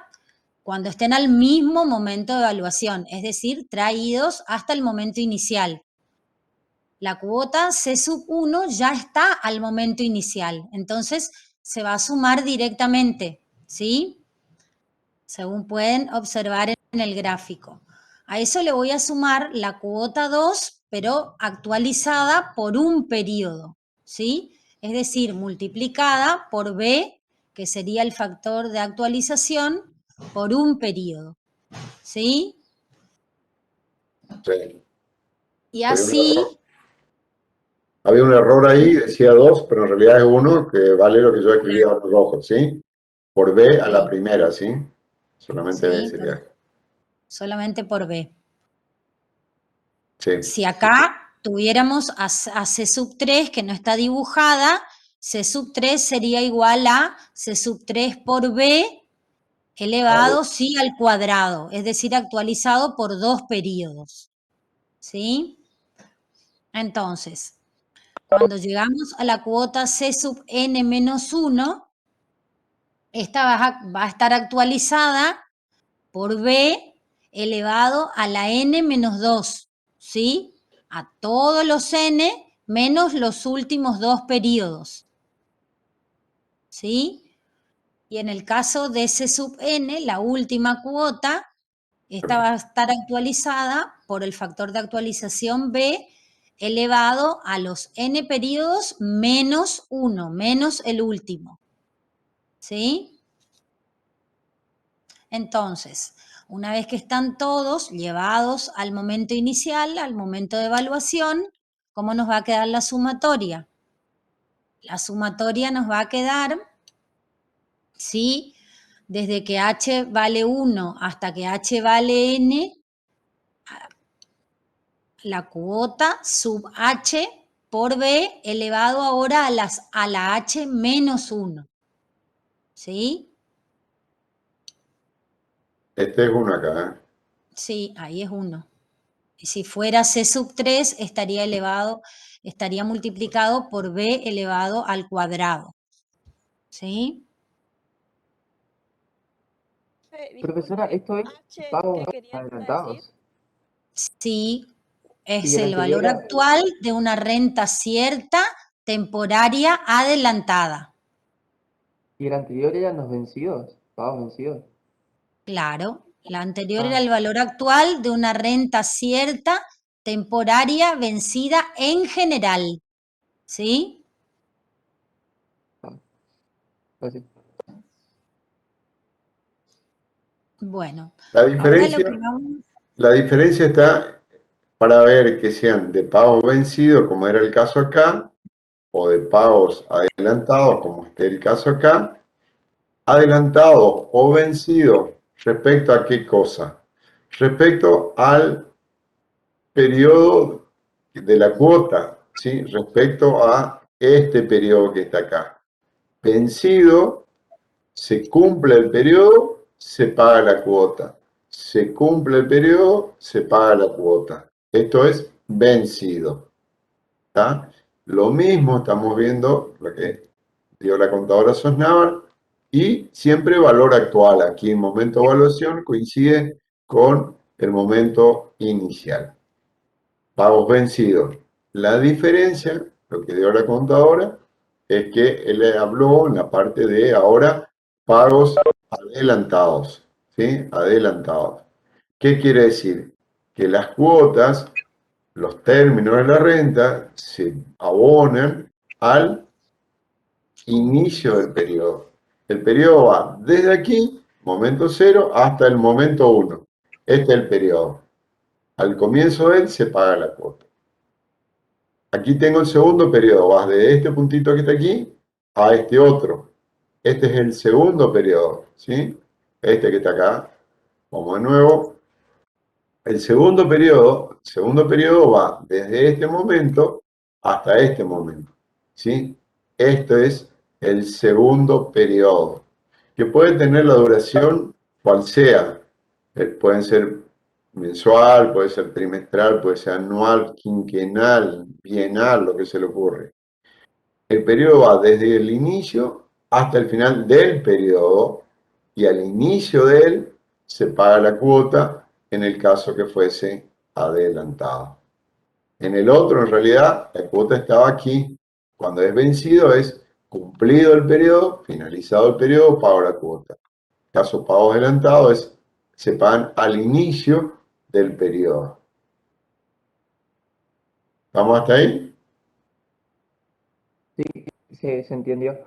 S5: cuando estén al mismo momento de evaluación, es decir, traídos hasta el momento inicial. La cuota C sub 1 ya está al momento inicial, entonces se va a sumar directamente, ¿sí? Según pueden observar en el gráfico. A eso le voy a sumar la cuota 2, pero actualizada por un periodo, ¿sí? Es decir, multiplicada por B, que sería el factor de actualización, por un periodo, ¿sí?
S1: Sí.
S5: Y así,
S1: Había un error ahí, decía 2, pero en realidad es 1, que vale lo que yo escribí en rojo, ¿sí? Por B a la primera, ¿sí? Solamente B
S5: sí,
S1: sería.
S5: solamente por B.
S1: Sí.
S5: Si acá tuviéramos a C sub 3 que no está dibujada, C sub 3 sería igual a C sub 3 por B elevado, sí, al cuadrado, es decir, actualizado por 2 periodos, ¿sí? Entonces, cuando llegamos a la cuota C sub n menos 1, esta va a estar actualizada por B elevado a la n menos 2, ¿sí? A todos los n menos los últimos 2 periodos, ¿sí? Y en el caso de C sub n, la última cuota, esta va a estar actualizada por el factor de actualización B elevado a los n periodos menos 1, menos el último, ¿sí? Entonces, una vez que están todos llevados al momento inicial, al momento de evaluación, ¿cómo nos va a quedar la sumatoria? La sumatoria nos va a quedar, ¿sí? Desde que h vale 1 hasta que h vale n, la cuota sub h por b elevado ahora a la h menos 1, ¿sí?
S1: Este es 1 acá, ¿eh?
S5: Sí, ahí es 1. Y si fuera C sub 3, estaría multiplicado por B elevado al cuadrado. ¿Sí?
S2: Profesora, esto es
S3: H,
S2: pagos
S3: ¿qué querías decir?
S2: adelantados.
S5: Sí,
S2: Y
S5: es
S2: el
S5: el valor
S2: anterior
S5: actual de una renta cierta, temporaria, adelantada.
S2: y el anterior eran los vencidos, pagos vencidos.
S5: Claro, la anterior
S2: Ah.
S5: era el valor actual de una renta cierta, temporaria, vencida en general. ¿Sí?
S2: Así.
S5: Bueno,
S1: La
S5: ahora lo
S1: diferencia,
S5: que vamos...
S1: la diferencia está para ver que sean de pagos vencidos, como era el caso acá, o de pagos adelantados, como es el caso acá, adelantados o vencidos, ¿respecto a qué cosa? Respecto al periodo de la cuota, ¿sí? Respecto a este periodo que está acá. Vencido, se cumple el periodo, se paga la cuota. Se cumple el periodo, se paga la cuota. Esto es vencido. ¿Está? Lo mismo estamos viendo, lo que dio la contadora Sosnávar, y siempre valor actual. Aquí el momento de evaluación coincide con el momento inicial. Pagos vencidos. La diferencia, lo que dio la contadora, es que él habló en la parte de ahora pagos adelantados. ¿Sí? Adelantados. ¿Qué quiere decir? Que las cuotas, los términos de la renta, se abonan al inicio del periodo. El periodo va desde aquí, momento 0, hasta el momento 1. Este es el periodo. Al comienzo de él se paga la cuota. Aquí tengo el segundo periodo, vas de este puntito que está aquí a este otro. Este es el segundo periodo, ¿sí? Este que está acá. Vamos de nuevo. El segundo periodo va desde este momento hasta este momento, ¿sí? Esto es el segundo periodo, que puede tener la duración cual sea. Pueden ser mensual, puede ser trimestral, puede ser anual, quinquenal, bienal, lo que se le ocurre. El periodo va desde el inicio hasta el final del periodo y al inicio de él se paga la cuota en el caso que fuese adelantado. En el otro, en realidad, la cuota estaba aquí. Cuando es vencido es cumplido el periodo, finalizado el periodo, pago la cuota. Caso pago adelantado es se pagan al inicio del periodo. ¿Vamos hasta ahí?
S2: Se entendió.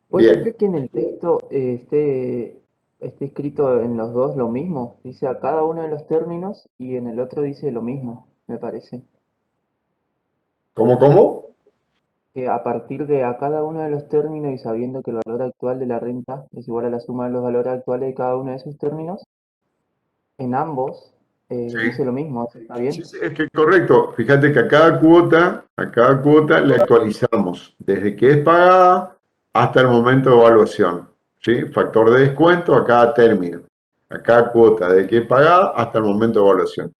S2: ¿Puede
S1: Bien.
S2: ser que en el texto esté escrito en los dos lo mismo? Dice a cada uno de los términos y en el otro dice lo mismo, me parece.
S1: ¿Cómo?
S2: Que a partir de a cada uno de los términos y sabiendo que el valor actual de la renta es igual a la suma de los valores actuales de cada uno de esos términos, en ambos dice lo mismo, ¿está bien?
S1: Sí, es que correcto. Fíjate que a cada cuota le actualizamos desde que es pagada hasta el momento de evaluación. ¿Sí? Factor de descuento a cada término, a cada cuota, desde que es pagada hasta el momento de evaluación.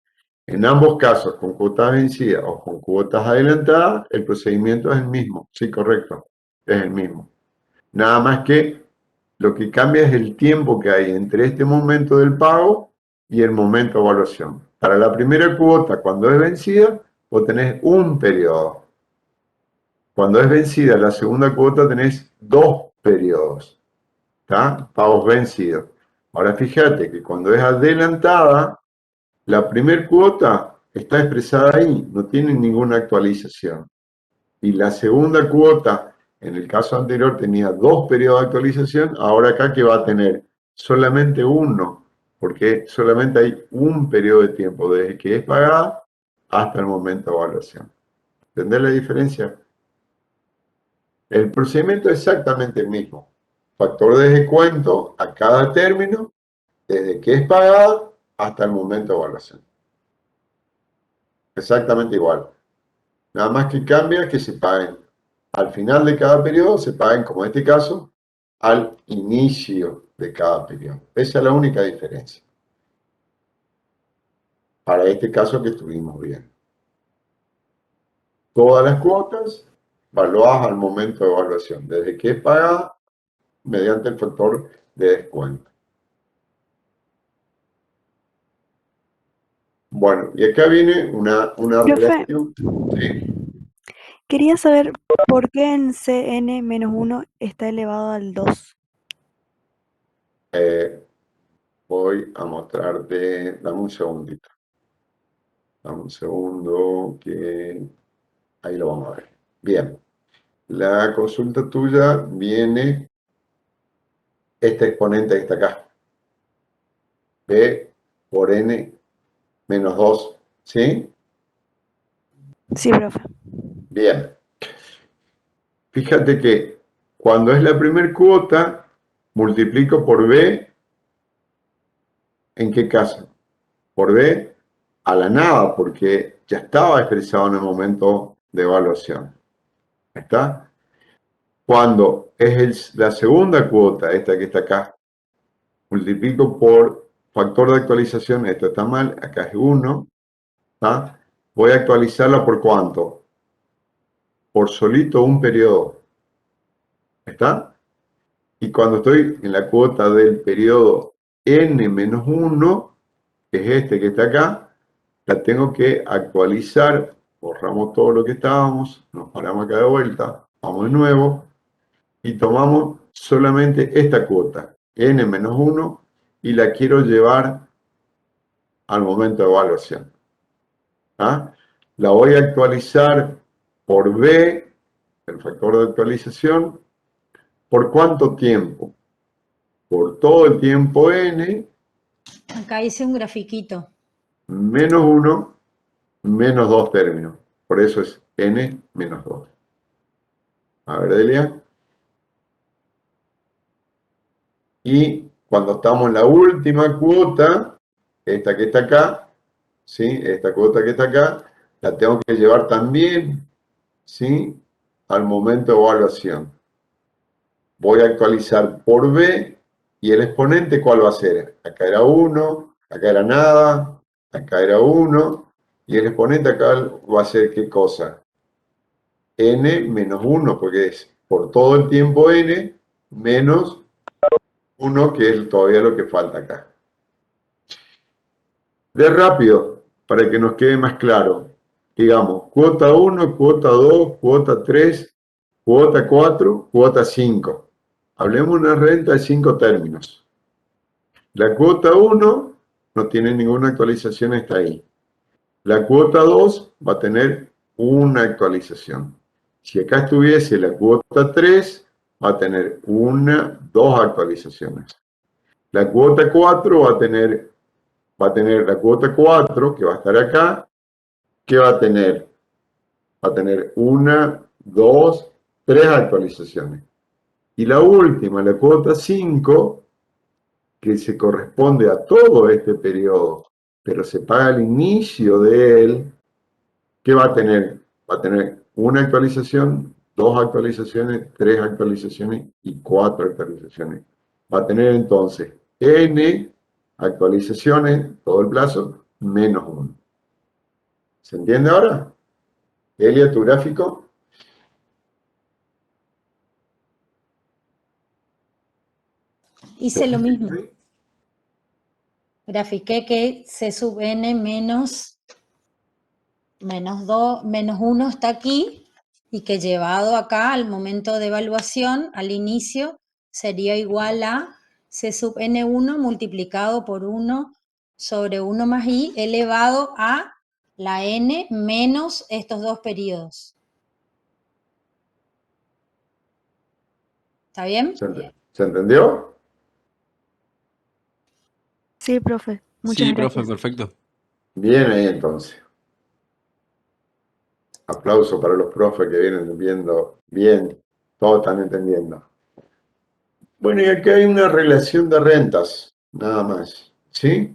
S1: En ambos casos, con cuotas vencidas o con cuotas adelantadas, el procedimiento es el mismo. Sí, correcto, es el mismo. Nada más que lo que cambia es el tiempo que hay entre este momento del pago y el momento de evaluación. Para la primera cuota, cuando es vencida, vos tenés un periodo. Cuando es vencida la segunda cuota, tenés 2 periodos. ¿Está? Pagos vencidos. Ahora fíjate que cuando es adelantada, la primera cuota está expresada ahí, no tiene ninguna actualización. Y la segunda cuota, en el caso anterior tenía 2 periodos de actualización, ahora acá que va a tener solamente uno, porque solamente hay un periodo de tiempo, desde que es pagada hasta el momento de evaluación. ¿Entendés la diferencia? El procedimiento es exactamente el mismo. Factor de descuento a cada término, desde que es pagada hasta el momento de evaluación. Exactamente igual. Nada más que cambia que se paguen al final de cada periodo, se paguen, como en este caso, al inicio de cada periodo. Esa es la única diferencia. Para este caso que estuvimos viendo. Todas las cuotas valuadas al momento de evaluación, desde que es pagada mediante el factor de descuento. Bueno, y acá viene una
S9: Profe,
S1: relación. Sí.
S9: quería saber por qué en Cn-1 está elevado al 2.
S1: Voy a mostrarte, dame un segundito. Dame un segundo que ahí lo vamos a ver. Bien, la consulta tuya viene este exponente que está acá. B por n menos 2, ¿sí?
S9: Sí, profe.
S1: Bien. Fíjate que cuando es la primera cuota, multiplico por B, ¿en qué caso? Por B a la nada, porque ya estaba expresado en el momento de evaluación. ¿Está? Cuando es la segunda cuota, esta que está acá, multiplico por factor de actualización, esto está mal, acá es 1, ¿tá? Voy a actualizarla por ¿cuánto? Por solito un periodo, ¿está? Y cuando estoy en la cuota del periodo n-1, que es este que está acá, la tengo que actualizar, borramos todo lo que estábamos, nos paramos acá de vuelta, vamos de nuevo, y tomamos solamente esta cuota, n-1, y la quiero llevar al momento de evaluación. ¿Ah? La voy a actualizar por B, el factor de actualización, ¿por cuánto tiempo? Por todo el tiempo n,
S5: Acá hice un grafiquito.
S1: menos 1, menos 2 términos. Por eso es n menos 2. A ver, Delia. Y cuando estamos en la última cuota, esta que está acá, ¿sí? Esta cuota que está acá, la tengo que llevar también, ¿sí? Al momento de evaluación. Voy a actualizar por B y el exponente, ¿cuál va a ser? Acá era 1, acá era nada, acá era 1, y el exponente acá va a ser ¿qué cosa? N menos 1, porque es por todo el tiempo N menos 1, que es todavía lo que falta acá. De rápido, para que nos quede más claro. Digamos, cuota 1, cuota 2, cuota 3, cuota 4, cuota 5. Hablemos de una renta de 5 términos. La cuota 1 no tiene ninguna actualización, está ahí. La cuota 2 va a tener una actualización. Si acá estuviese la cuota 3, va a tener dos actualizaciones. La cuota 4 va a tener la cuota 4, que va a estar acá, que va a tener una, dos, tres actualizaciones. Y la última, la cuota 5, que se corresponde a todo este periodo, pero se paga al inicio de él, ¿qué va a tener? Va a tener una actualización, dos actualizaciones, tres actualizaciones y cuatro actualizaciones. Va a tener entonces n actualizaciones, todo el plazo, menos 1. ¿Se entiende ahora? Elia, tu gráfico.
S5: Hice lo mismo. Grafiqué que C sub n menos 1 está aquí y que llevado acá al momento de evaluación, al inicio, sería igual a C sub n1 multiplicado por 1 sobre 1 más i elevado a la n menos estos dos periodos. ¿Está bien?
S1: ¿Se entendió?
S9: Sí, profe. Muchas
S6: Sí,
S9: gracias.
S6: profe, perfecto.
S1: Bien ahí entonces. Aplauso para los profes que vienen viendo bien, todos están entendiendo. Bueno, y aquí hay una relación de rentas, nada más, ¿sí?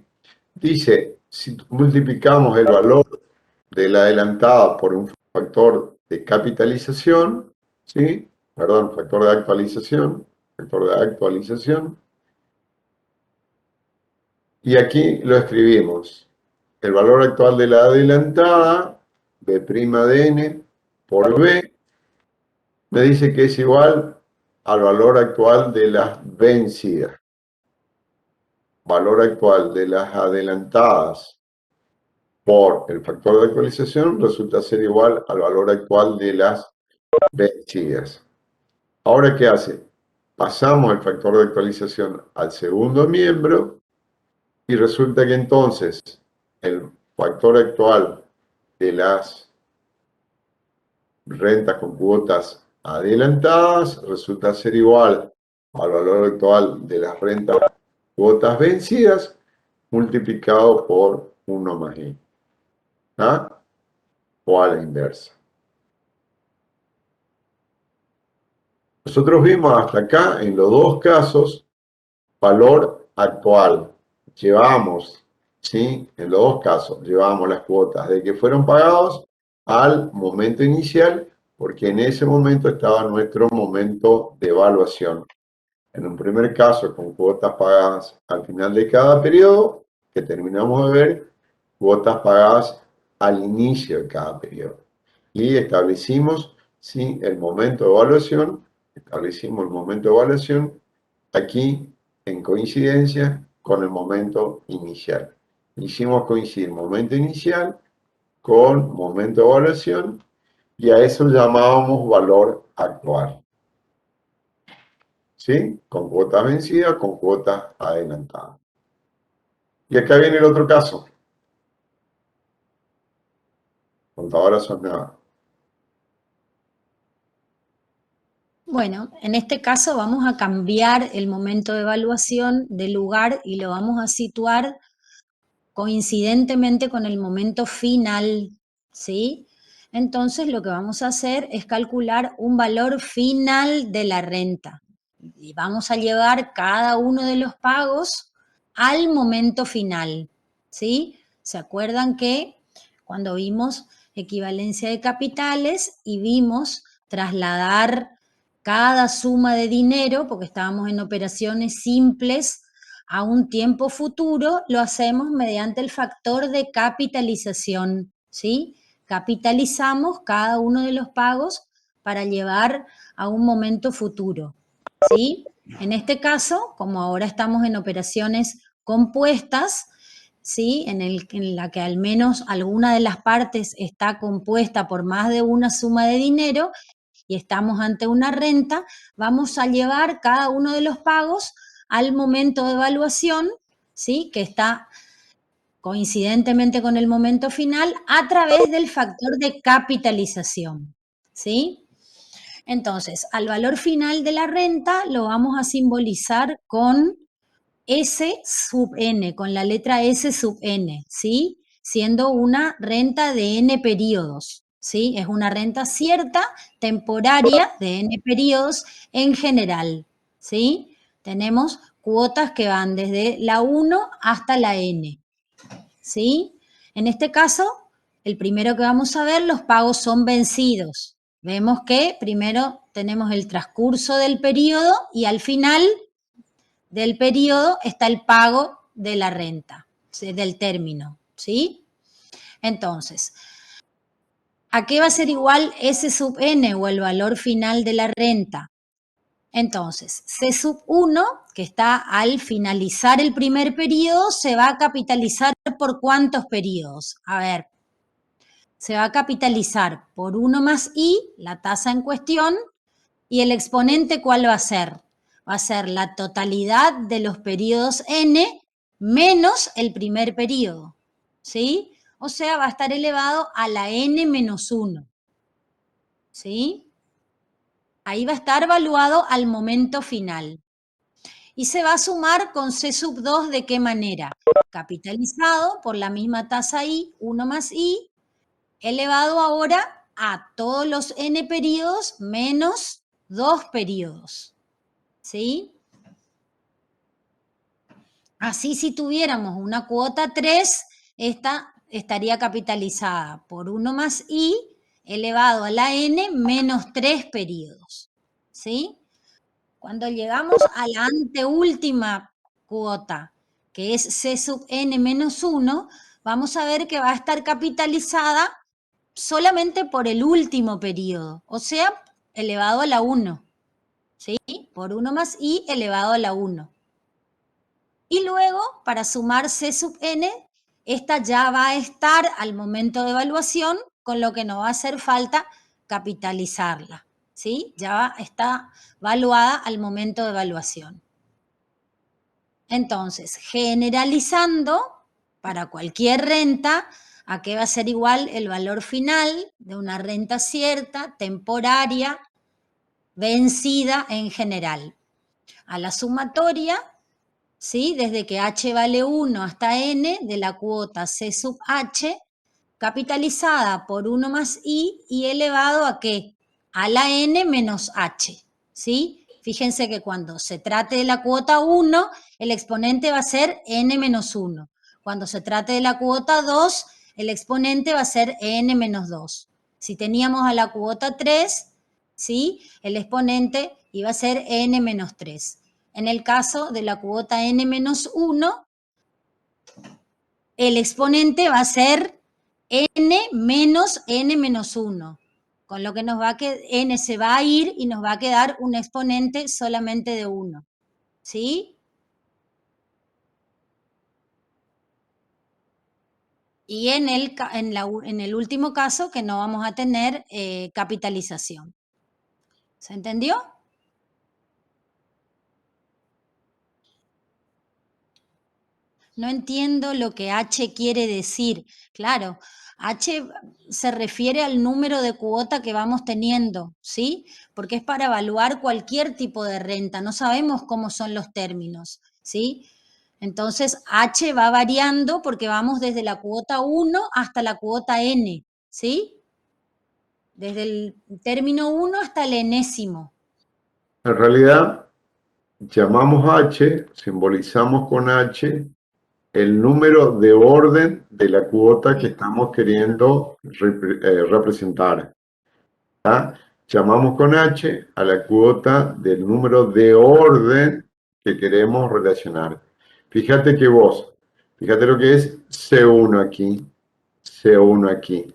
S1: Dice, si multiplicamos el valor de la adelantada por un factor de capitalización, ¿sí? Perdón, factor de actualización, y aquí lo escribimos. El valor actual de la adelantada, B' de n, por B, me dice que es igual al valor actual de las vencidas. Valor actual de las adelantadas por el factor de actualización resulta ser igual al valor actual de las vencidas. Ahora, ¿qué hace? Pasamos el factor de actualización al segundo miembro y resulta que entonces el factor actual de las rentas con cuotas adelantadas resulta ser igual al valor actual de las rentas cuotas vencidas multiplicado por 1 más i. ¿Ah? O a la inversa. Nosotros vimos hasta acá, en los dos casos, valor actual. Llevamos, ¿sí? En los dos casos, llevamos las cuotas de que fueron pagados al momento inicial, porque en ese momento estaba nuestro momento de evaluación. En un primer caso, con cuotas pagadas al final de cada periodo, que terminamos de ver, cuotas pagadas al inicio de cada periodo. Y establecimos, ¿sí? El momento de evaluación, aquí en coincidencia con el momento inicial. Hicimos coincidir momento inicial con momento de evaluación y a eso llamábamos valor actual. ¿Sí? Con cuotas vencidas, con cuotas adelantadas. Y acá viene el otro caso. Contadora Sonada.
S5: Bueno, en este caso vamos a cambiar el momento de evaluación de lugar y lo vamos a situar coincidentemente con el momento final, ¿sí? Entonces lo que vamos a hacer es calcular un valor final de la renta. y vamos a llevar cada uno de los pagos al momento final, ¿sí? ¿Se acuerdan que cuando vimos equivalencia de capitales y vimos trasladar cada suma de dinero, porque estábamos en operaciones simples, a un tiempo futuro, lo hacemos mediante el factor de capitalización, ¿sí? Capitalizamos cada uno de los pagos para llevar a un momento futuro, ¿sí? En este caso, como ahora estamos en operaciones compuestas, ¿sí? En la que al menos alguna de las partes está compuesta por más de una suma de dinero y estamos ante una renta, vamos a llevar cada uno de los pagos al momento de evaluación, ¿sí? Que está coincidentemente con el momento final a través del factor de capitalización, ¿sí? Entonces, al valor final de la renta lo vamos a simbolizar con S sub n, con la letra S sub n, ¿sí? Siendo una renta de n periodos, ¿sí? Es una renta cierta, temporaria, de n periodos en general, ¿sí? Tenemos cuotas que van desde la 1 hasta la n, ¿sí? En este caso, el primero que vamos a ver, los pagos son vencidos. Vemos que primero tenemos el transcurso del periodo y al final del periodo está el pago de la renta, ¿sí? Del término, ¿sí? Entonces, ¿a qué va a ser igual S sub n o el valor final de la renta? Entonces, C sub 1, que está al finalizar el primer periodo, se va a capitalizar por ¿cuántos periodos? A ver, se va a capitalizar por 1 más I, la tasa en cuestión, y el exponente, ¿cuál va a ser? Va a ser la totalidad de los periodos n menos el primer periodo, ¿sí? O sea, va a estar elevado a la n menos 1, ¿sí? Ahí va a estar evaluado al momento final. Y se va a sumar con C sub 2, ¿de qué manera? Capitalizado por la misma tasa I, 1 más I, elevado ahora a todos los n periodos menos 2 periodos, ¿sí? Así, si tuviéramos una cuota 3, esta estaría capitalizada por 1 más I elevado a la n menos 3 periodos, ¿sí? Cuando llegamos a la anteúltima cuota, que es C sub n menos 1, vamos a ver que va a estar capitalizada solamente por el último periodo, o sea, elevado a la 1, ¿sí? Por 1 más I elevado a la 1. Y luego, para sumar C sub n, esta ya va a estar al momento de evaluación, con lo que no va a hacer falta capitalizarla, ¿sí? Ya está valuada al momento de evaluación. Entonces, generalizando, para cualquier renta, ¿a qué va a ser igual el valor final de una renta cierta, temporaria, vencida en general? A la sumatoria, ¿sí? Desde que h vale 1 hasta n de la cuota C sub h, capitalizada por 1 más I y elevado ¿a qué? A la n menos h, ¿sí? Fíjense que cuando se trate de la cuota 1, el exponente va a ser n menos 1. Cuando se trate de la cuota 2, el exponente va a ser n menos 2. Si teníamos a la cuota 3, ¿sí? El exponente iba a ser n menos 3. En el caso de la cuota n menos 1, el exponente va a ser n menos n menos 1, con lo que nos va a n se va a ir y nos va a quedar un exponente solamente de 1, ¿sí? Y en el último caso, que no vamos a tener capitalización. ¿Se entendió? No entiendo lo que H quiere decir. Claro, H se refiere al número de cuota que vamos teniendo, ¿sí? Porque es para evaluar cualquier tipo de renta. No sabemos cómo son los términos, ¿sí? Entonces, H va variando porque vamos desde la cuota 1 hasta la cuota N, ¿sí? Desde el término 1 hasta el enésimo.
S1: En realidad, llamamos H, simbolizamos con H el número de orden de la cuota que estamos queriendo representar. ¿Tá? Llamamos con H a la cuota del número de orden que queremos relacionar. Fíjate lo que es C1 aquí, C1 aquí.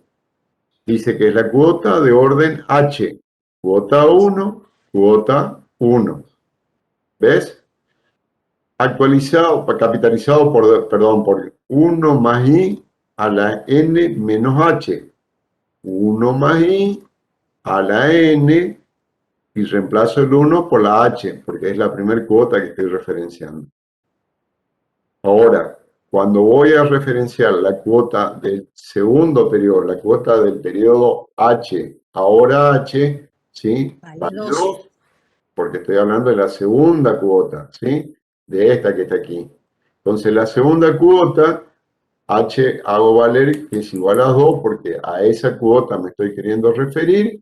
S1: Dice que es la cuota de orden H, cuota 1, cuota 1. ¿Ves? Actualizado, capitalizado por 1 más I a la N menos H. 1 más I a la N y reemplazo el 1 por la H, porque es la primera cuota que estoy referenciando. Ahora, cuando voy a referenciar la cuota del segundo periodo, la cuota del periodo H, ahora H, ¿sí?
S5: Vale 2.
S1: Porque estoy hablando de la segunda cuota, ¿sí? De esta que está aquí. Entonces, la segunda cuota, H hago valer que es igual a 2, porque a esa cuota me estoy queriendo referir.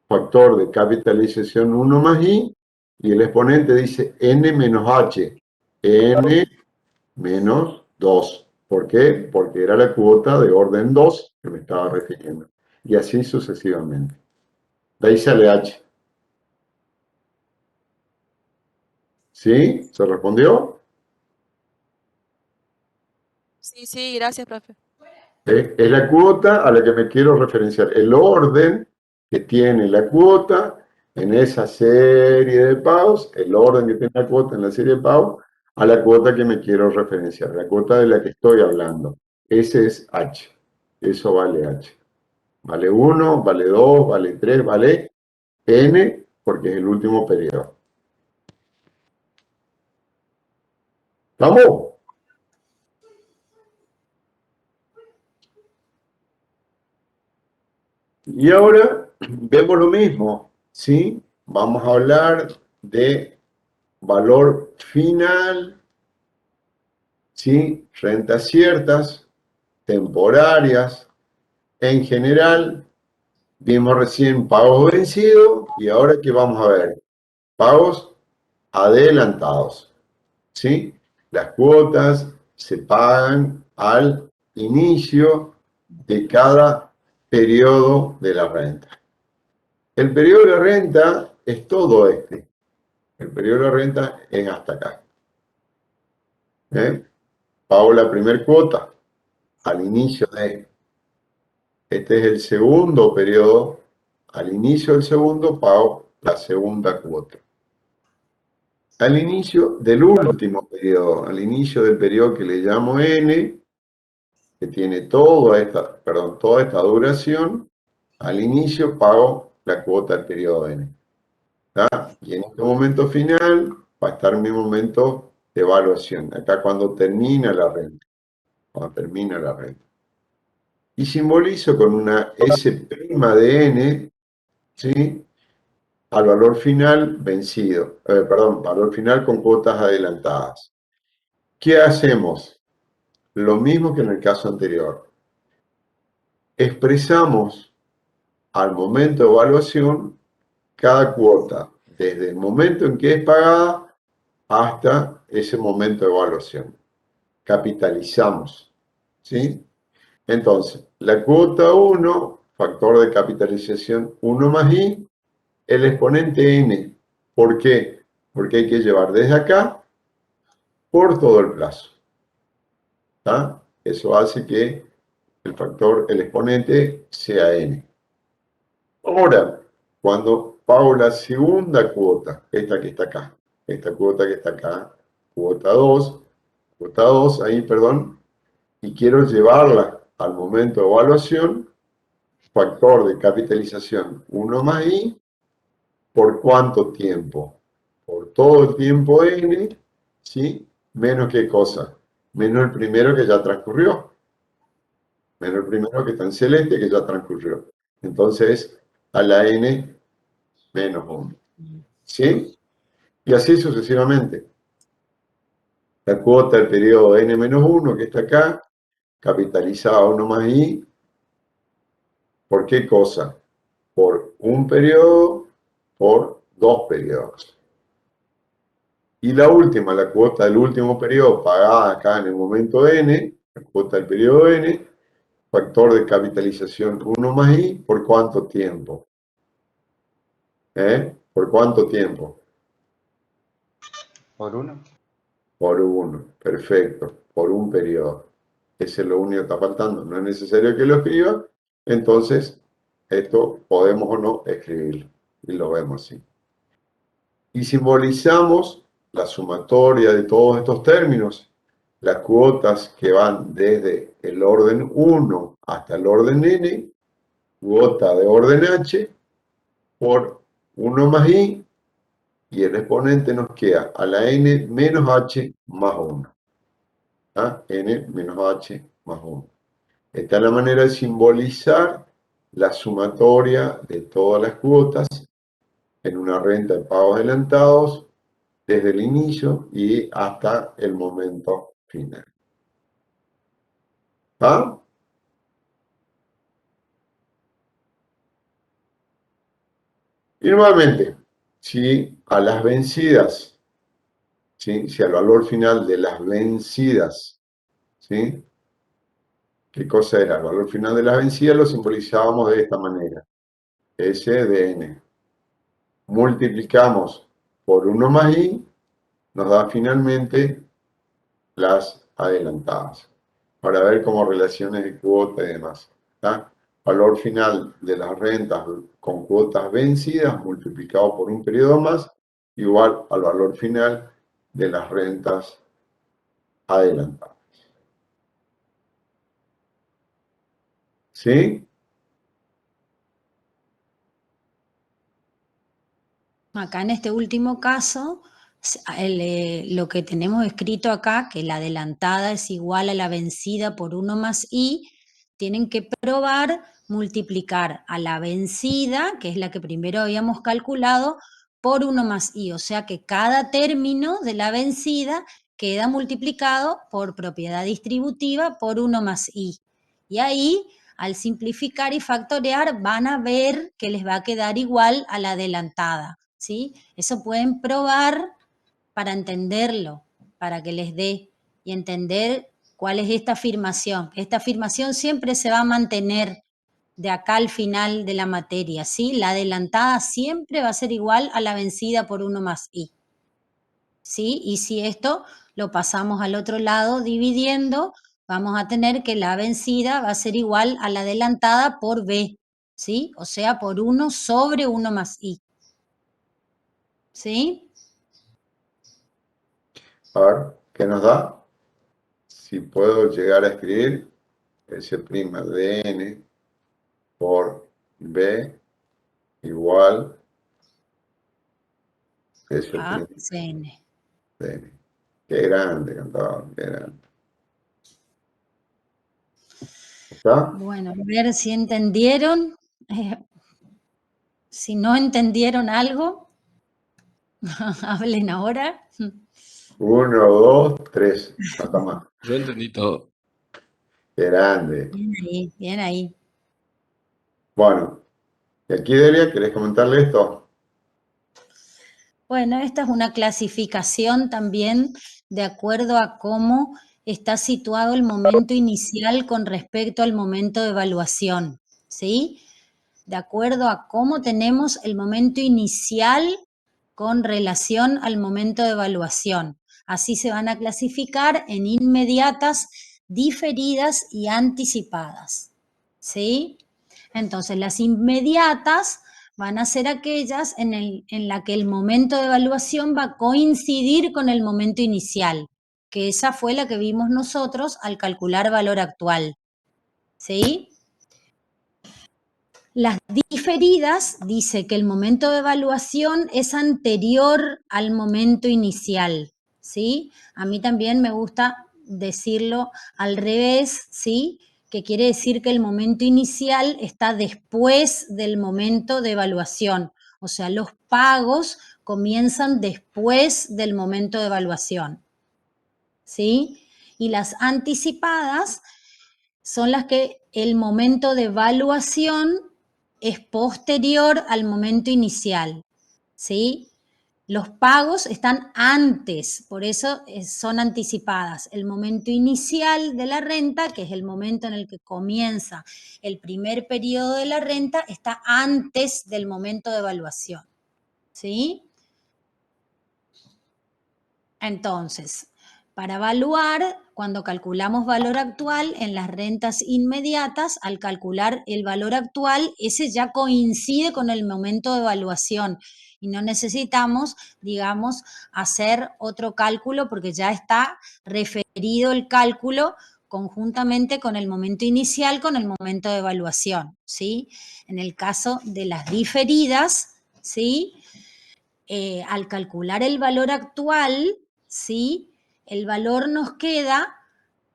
S1: Factor de capitalización 1 más I, y el exponente dice N menos H. N menos 2. ¿Por qué? Porque era la cuota de orden 2 que me estaba refiriendo. Y así sucesivamente. De ahí sale H. ¿Sí? ¿Se respondió?
S3: Sí, gracias, profe.
S1: Es la cuota a la que me quiero referenciar. El orden que tiene la cuota en esa serie de pagos, el orden que tiene la cuota en la serie de pagos, a la cuota que me quiero referenciar, la cuota de la que estoy hablando. Ese es H. Eso vale H. Vale 1, vale 2, vale 3, vale N, porque es el último periodo. ¿Vamos? Y ahora vemos lo mismo, ¿sí? Vamos a hablar de valor final, ¿sí? Rentas ciertas, temporarias. En general, vimos recién pagos vencidos y ahora ¿qué vamos a ver? Pagos adelantados, ¿sí? Las cuotas se pagan al inicio de cada periodo de la renta. El periodo de la renta es todo este. El periodo de la renta es hasta acá. Pago la primera cuota al inicio de... Este es el segundo periodo. Al inicio del segundo pago la segunda cuota. Al inicio del último periodo, al inicio del periodo que le llamo N, que tiene toda esta duración, al inicio pago la cuota del periodo N. ¿Tá? Y en este momento final va a estar mi momento de evaluación, acá cuando termina la renta. Cuando termina la renta. Y simbolizo con una S' de N, ¿sí? Al valor final vencido, valor final con cuotas adelantadas. ¿Qué hacemos? Lo mismo que en el caso anterior. Expresamos al momento de evaluación cada cuota, desde el momento en que es pagada hasta ese momento de evaluación. Capitalizamos, ¿sí? Entonces, la cuota 1, factor de capitalización 1 más I, el exponente N. ¿Por qué? Porque hay que llevar desde acá por todo el plazo. ¿Tá? Eso hace que el exponente sea N. Ahora, cuando pago la segunda cuota, esta que está acá, esta cuota que está acá, cuota 2, ahí, perdón, y quiero llevarla al momento de evaluación, factor de capitalización 1 más I, ¿por cuánto tiempo? Por todo el tiempo N, ¿sí? Menos qué cosa, menos el primero que ya transcurrió, menos el primero que está en celeste que ya transcurrió. Entonces, a la N menos 1, ¿sí? Y así sucesivamente. La cuota del periodo N menos 1 que está acá, capitalizada 1 más I, ¿por qué cosa? Por un periodo, por dos periodos. Y la última, la cuota del último periodo pagada acá en el momento n, la cuota del periodo n, factor de capitalización 1 más i, ¿por cuánto tiempo? ¿Por cuánto tiempo?
S10: Por 1.
S1: Por 1, perfecto, por un periodo. Ese es lo único que está faltando, no es necesario que lo escriba, entonces esto podemos o no escribirlo, y lo vemos así. Y simbolizamos la sumatoria de todos estos términos, las cuotas que van desde el orden 1 hasta el orden n, cuota de orden h, por 1 más i, y el exponente nos queda a la n menos h más 1. ¿Ah? N menos h más 1. Esta es la manera de simbolizar la sumatoria de todas las cuotas en una renta de pagos adelantados desde el inicio y hasta el momento final. ¿Ah? Y nuevamente, si a las vencidas, ¿sí? Si al valor final de las vencidas, ¿sí? ¿Qué cosa era? El valor final de las vencidas lo simbolizábamos de esta manera. S de n. Multiplicamos por 1 más i, nos da finalmente las adelantadas. Para ver como relaciones de cuota y demás. ¿Tá? Valor final de las rentas con cuotas vencidas multiplicado por un periodo más, igual al valor final de las rentas adelantadas. ¿Sí?
S5: Acá en este último caso, lo que tenemos escrito acá, que la adelantada es igual a la vencida por 1 más i, tienen que probar multiplicar a la vencida, que es la que primero habíamos calculado, por 1 más i. O sea que cada término de la vencida queda multiplicado por propiedad distributiva por 1 más i. Y ahí, al simplificar y factorear, van a ver que les va a quedar igual a la adelantada. ¿Sí? Eso pueden probar para entenderlo, para que les dé y entender cuál es esta afirmación. Esta afirmación siempre se va a mantener de acá al final de la materia, ¿sí? La adelantada siempre va a ser igual a la vencida por 1 más i, ¿sí? Y si esto lo pasamos al otro lado dividiendo, vamos a tener que la vencida va a ser igual a la adelantada por b, ¿sí? O sea, por 1 sobre 1 más i. ¿Sí?
S1: A ver, ¿qué nos da? Si puedo llegar a escribir S' de n por b igual S'
S5: A, CN.
S1: de n. Qué grande, cantador, qué grande. ¿Está?
S5: Bueno, a ver si entendieron. Si no entendieron algo, hablen ahora.
S1: 1, 2, 3. Falta más.
S6: Yo entendí todo.
S1: Qué grande.
S5: Bien ahí, bien ahí.
S1: Bueno, y aquí Delia, ¿querés comentarle esto?
S5: Bueno, esta es una clasificación también de acuerdo a cómo está situado el momento inicial con respecto al momento de evaluación, ¿sí? De acuerdo a cómo tenemos el momento inicial con relación al momento de evaluación. Así se van a clasificar en inmediatas, diferidas y anticipadas, ¿sí? Entonces, las inmediatas van a ser aquellas en la que el momento de evaluación va a coincidir con el momento inicial, que esa fue la que vimos nosotros al calcular valor actual, ¿sí? Las diferidas dice que el momento de evaluación es anterior al momento inicial, ¿sí? A mí también me gusta decirlo al revés, ¿sí? Que quiere decir que el momento inicial está después del momento de evaluación. O sea, los pagos comienzan después del momento de evaluación, ¿sí? Y las anticipadas son las que el momento de evaluación es posterior al momento inicial, ¿sí? Los pagos están antes, por eso son anticipadas. El momento inicial de la renta, que es el momento en el que comienza el primer periodo de la renta, está antes del momento de evaluación, ¿sí? Entonces, para evaluar, cuando calculamos valor actual en las rentas inmediatas, al calcular el valor actual, ese ya coincide con el momento de evaluación y no necesitamos, digamos, hacer otro cálculo porque ya está referido el cálculo conjuntamente con el momento inicial, con el momento de evaluación, ¿sí? En el caso de las diferidas, ¿sí? Al calcular el valor actual, ¿sí? El valor nos queda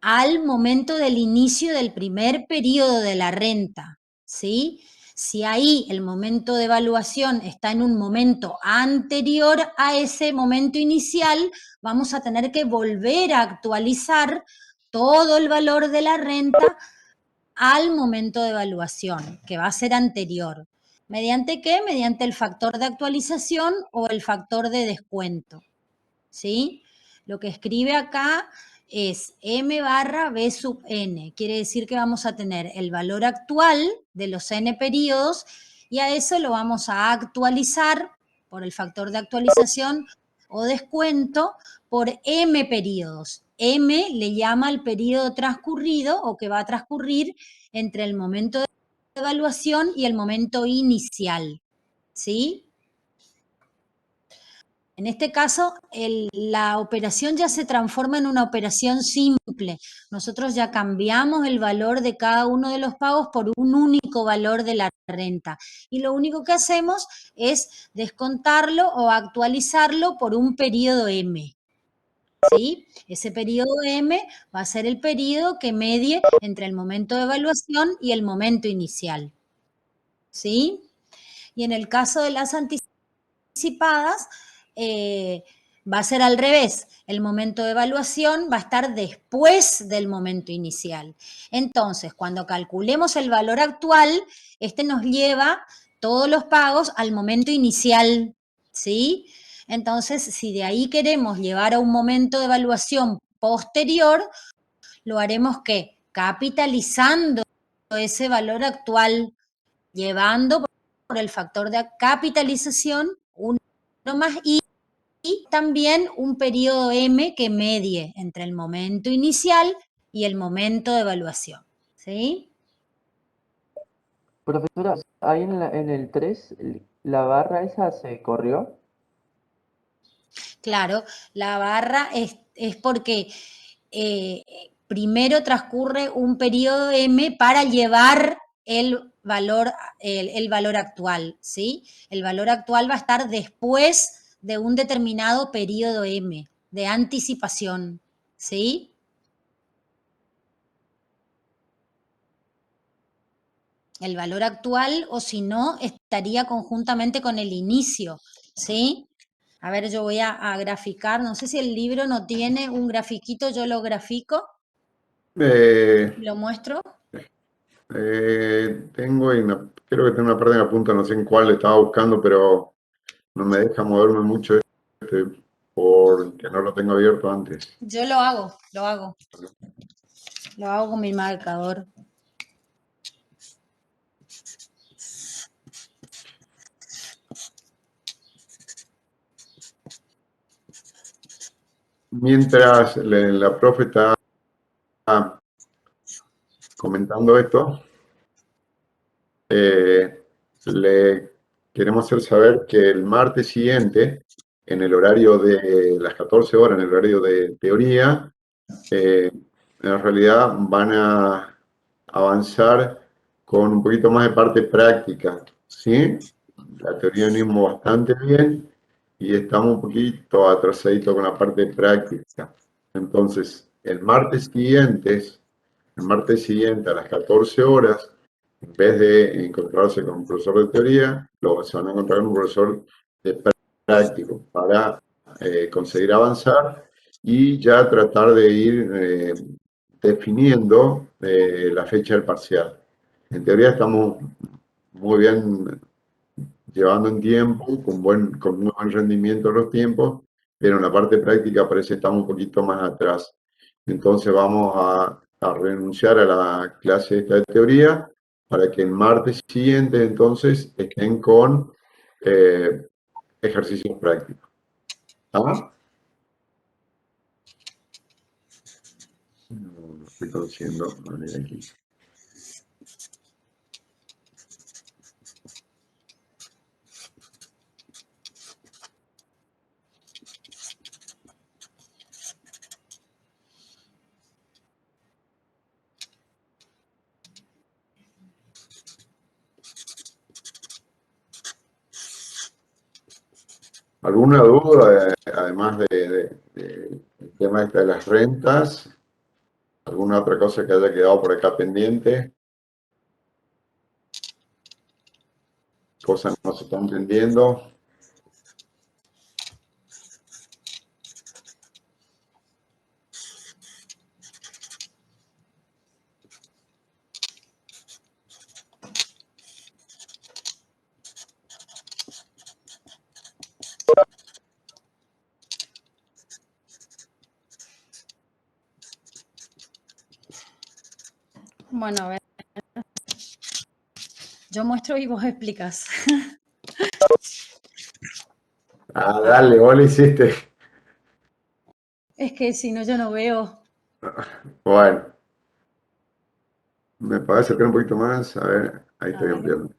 S5: al momento del inicio del primer periodo de la renta, ¿sí? Si ahí el momento de evaluación está en un momento anterior a ese momento inicial, vamos a tener que volver a actualizar todo el valor de la renta al momento de evaluación, que va a ser anterior. ¿Mediante qué? Mediante el factor de actualización o el factor de descuento, ¿sí? Lo que escribe acá es M barra B sub N. Quiere decir que vamos a tener el valor actual de los N periodos y a eso lo vamos a actualizar por el factor de actualización o descuento por M periodos. M le llama al periodo transcurrido o que va a transcurrir entre el momento de evaluación y el momento inicial, ¿sí? En este caso, la operación ya se transforma en una operación simple. Nosotros ya cambiamos el valor de cada uno de los pagos por un único valor de la renta. Y lo único que hacemos es descontarlo o actualizarlo por un periodo M. ¿Sí? Ese periodo M va a ser el periodo que medie entre el momento de evaluación y el momento inicial. ¿Sí? Y en el caso de las anticipadas, va a ser al revés. El momento de evaluación va a estar después del momento inicial. Entonces, cuando calculemos el valor actual, este nos lleva todos los pagos al momento inicial, ¿sí? Entonces, si de ahí queremos llevar a un momento de evaluación posterior, lo haremos ¿qué? Capitalizando ese valor actual, llevando por el factor de capitalización uno más y también un periodo M que medie entre el momento inicial y el momento de evaluación, ¿sí?
S2: Profesora, ahí en el 3, la barra esa se corrió.
S5: Claro, la barra es porque primero transcurre un periodo M para llevar el valor actual, ¿sí? El valor actual va a estar después de un determinado periodo M de anticipación, ¿sí? El valor actual, o si no, estaría conjuntamente con el inicio, ¿sí? A ver, yo voy a graficar, no sé si el libro no tiene un grafiquito, yo lo grafico, lo muestro.
S1: Tengo, creo que tengo una parte en la punta, no sé en cuál estaba buscando, pero no me deja moverme mucho porque no lo tengo abierto antes.
S5: Yo lo hago con mi marcador.
S1: Mientras la profe está comentando esto, le queremos hacer saber que el martes siguiente, en el horario de las 14 horas, en el horario de teoría, en realidad van a avanzar con un poquito más de parte práctica, ¿sí? La teoría venimos bastante bien y estamos un poquito atrasaditos con la parte práctica. Entonces, el martes siguiente a las 14 horas, en vez de encontrarse con un profesor de teoría, se van a encontrar con un profesor de práctico para conseguir avanzar y ya tratar de ir definiendo la fecha del parcial. En teoría estamos muy bien llevando en tiempo, con un buen rendimiento de los tiempos, pero en la parte práctica parece que estamos un poquito más atrás. Entonces vamos a renunciar a la clase esta de teoría para que el martes siguiente entonces estén con ejercicios prácticos. ¿Ah? No, lo estoy conociendo, a ver aquí. ¿Alguna duda, además del tema este de las rentas? ¿Alguna otra cosa que haya quedado por acá pendiente? ¿Cosas no se están entendiendo?
S5: Bueno, a ver. Yo muestro y vos explicas.
S1: Ah, dale, vos lo hiciste.
S5: Es que si no, yo no veo.
S1: Bueno. ¿Me podés acercar un poquito más? A ver, ahí estoy
S5: ver.
S1: ampliando.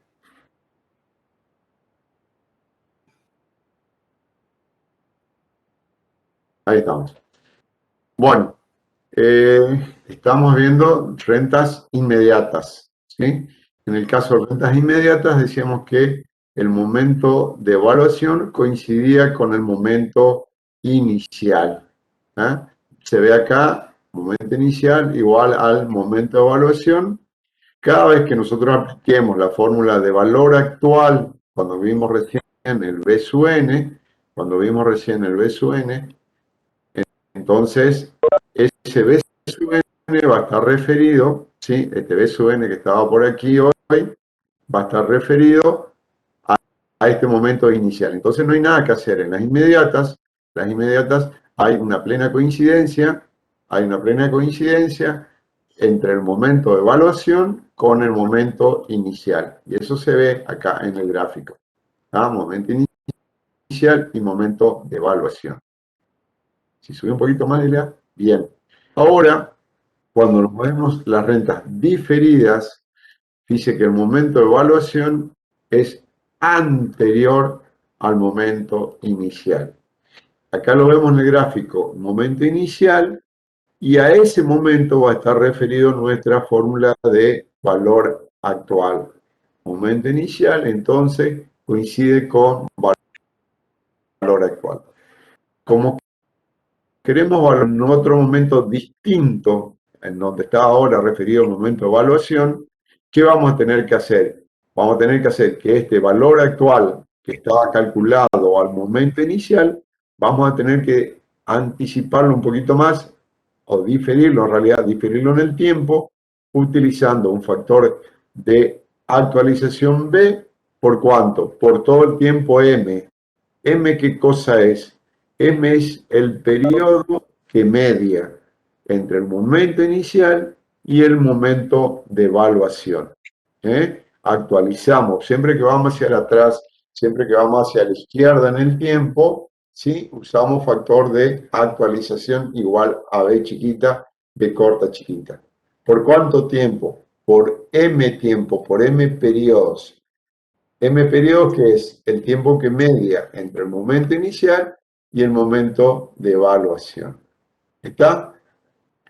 S1: Ahí estamos. Bueno, estamos viendo rentas inmediatas, ¿sí? En el caso de rentas inmediatas decíamos que el momento de evaluación coincidía con el momento inicial. Se ve acá, momento inicial igual al momento de evaluación. Cada vez que nosotros apliquemos la fórmula de valor actual, cuando vimos recién el B sub n, entonces ese B sub n va a estar referido, ¿sí? Este B sub n que estaba por aquí hoy, va a estar referido a este momento inicial. Entonces no hay nada que hacer en las inmediatas hay una plena coincidencia, entre el momento de evaluación con el momento inicial. Y eso se ve acá en el gráfico. Momento inicial y momento de evaluación. Si sube un poquito más, Ilia, bien. Ahora, cuando nos vemos las rentas diferidas, dice que el momento de evaluación es anterior al momento inicial. Acá lo vemos en el gráfico, momento inicial, y a ese momento va a estar referido nuestra fórmula de valor actual. Momento inicial, entonces, coincide con valor actual. Como queremos valorar en otro momento distinto, en donde está ahora referido el momento de evaluación, ¿qué vamos a tener que hacer? Vamos a tener que hacer que este valor actual, que estaba calculado al momento inicial, vamos a tener que anticiparlo un poquito más, o diferirlo, en realidad diferirlo en el tiempo, utilizando un factor de actualización B, ¿por cuánto? Por todo el tiempo M. ¿M qué cosa es? M es el periodo que media entre el momento inicial y el momento de evaluación. Actualizamos, siempre que vamos hacia atrás, siempre que vamos hacia la izquierda en el tiempo, ¿sí? Usamos factor de actualización igual a B chiquita, B corta chiquita. ¿Por cuánto tiempo? Por M tiempo, por M periodos. M periodos, que es el tiempo que media entre el momento inicial y el momento de evaluación. ¿Está?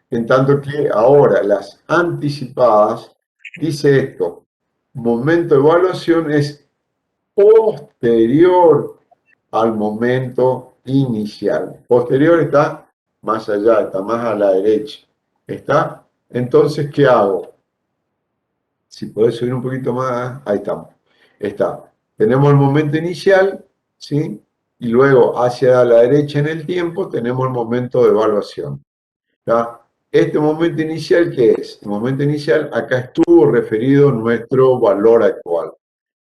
S1: En tanto que ahora las anticipadas dice esto: momento de evaluación es posterior al momento inicial. Posterior está más allá, está más a la derecha. ¿Está? Entonces, ¿qué hago? Si podés subir un poquito más, ahí estamos. Está. Tenemos el momento inicial, ¿sí? Y luego hacia la derecha en el tiempo tenemos el momento de evaluación. ¿Está? Este momento inicial, ¿qué es? El momento inicial, acá estuvo referido nuestro valor actual.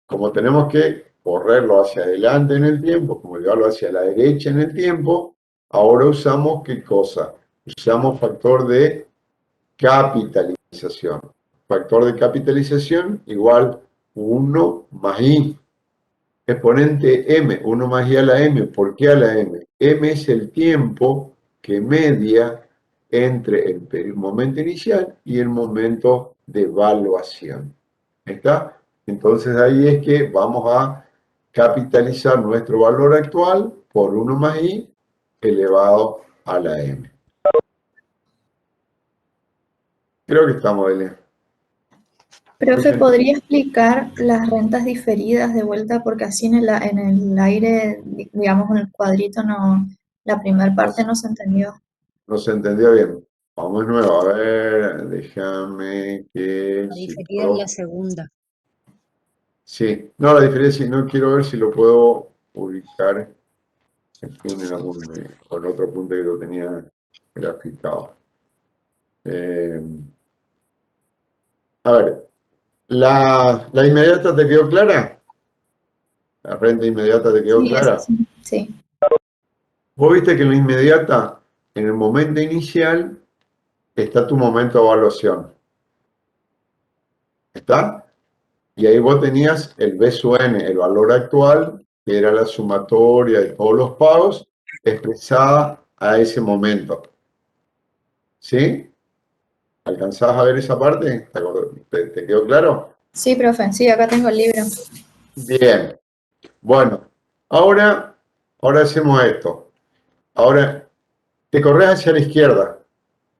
S1: Como tenemos que correrlo hacia adelante en el tiempo, como llevarlo hacia la derecha en el tiempo, ahora usamos ¿qué cosa? Usamos factor de capitalización. Factor de capitalización igual 1 más i. Exponente m, 1 más i a la m. ¿Por qué a la m? M es el tiempo que media entre el momento inicial y el momento de evaluación. ¿Está? Entonces ahí es que vamos a capitalizar nuestro valor actual por 1 más i elevado a la m. Creo que estamos, Elia.
S7: Profe, ¿podría explicar las rentas diferidas de vuelta? Porque así en el aire, digamos, en el cuadrito, no, la primera parte no se entendió.
S1: No se entendió bien. Vamos de nuevo, a ver, déjame que...
S5: La
S1: si
S5: diferida es
S1: puedo-
S5: la segunda.
S1: Sí, no, la diferencia, no quiero ver si lo puedo ubicar aquí con otro punto que lo tenía graficado. A ver, ¿la inmediata te quedó clara? ¿La renta inmediata te quedó
S7: Sí,
S1: clara?
S7: sí, sí.
S1: Vos viste que en la inmediata, en el momento inicial, está tu momento de evaluación. ¿Está? Y ahí vos tenías el B sub n, el valor actual, que era la sumatoria de todos los pagos, expresada a ese momento. ¿Sí? ¿Alcanzabas a ver esa parte? ¿Te quedó claro?
S7: Sí, profe, sí, acá tengo el libro.
S1: Bien. Bueno, ahora hacemos esto. Ahora te corres hacia la izquierda.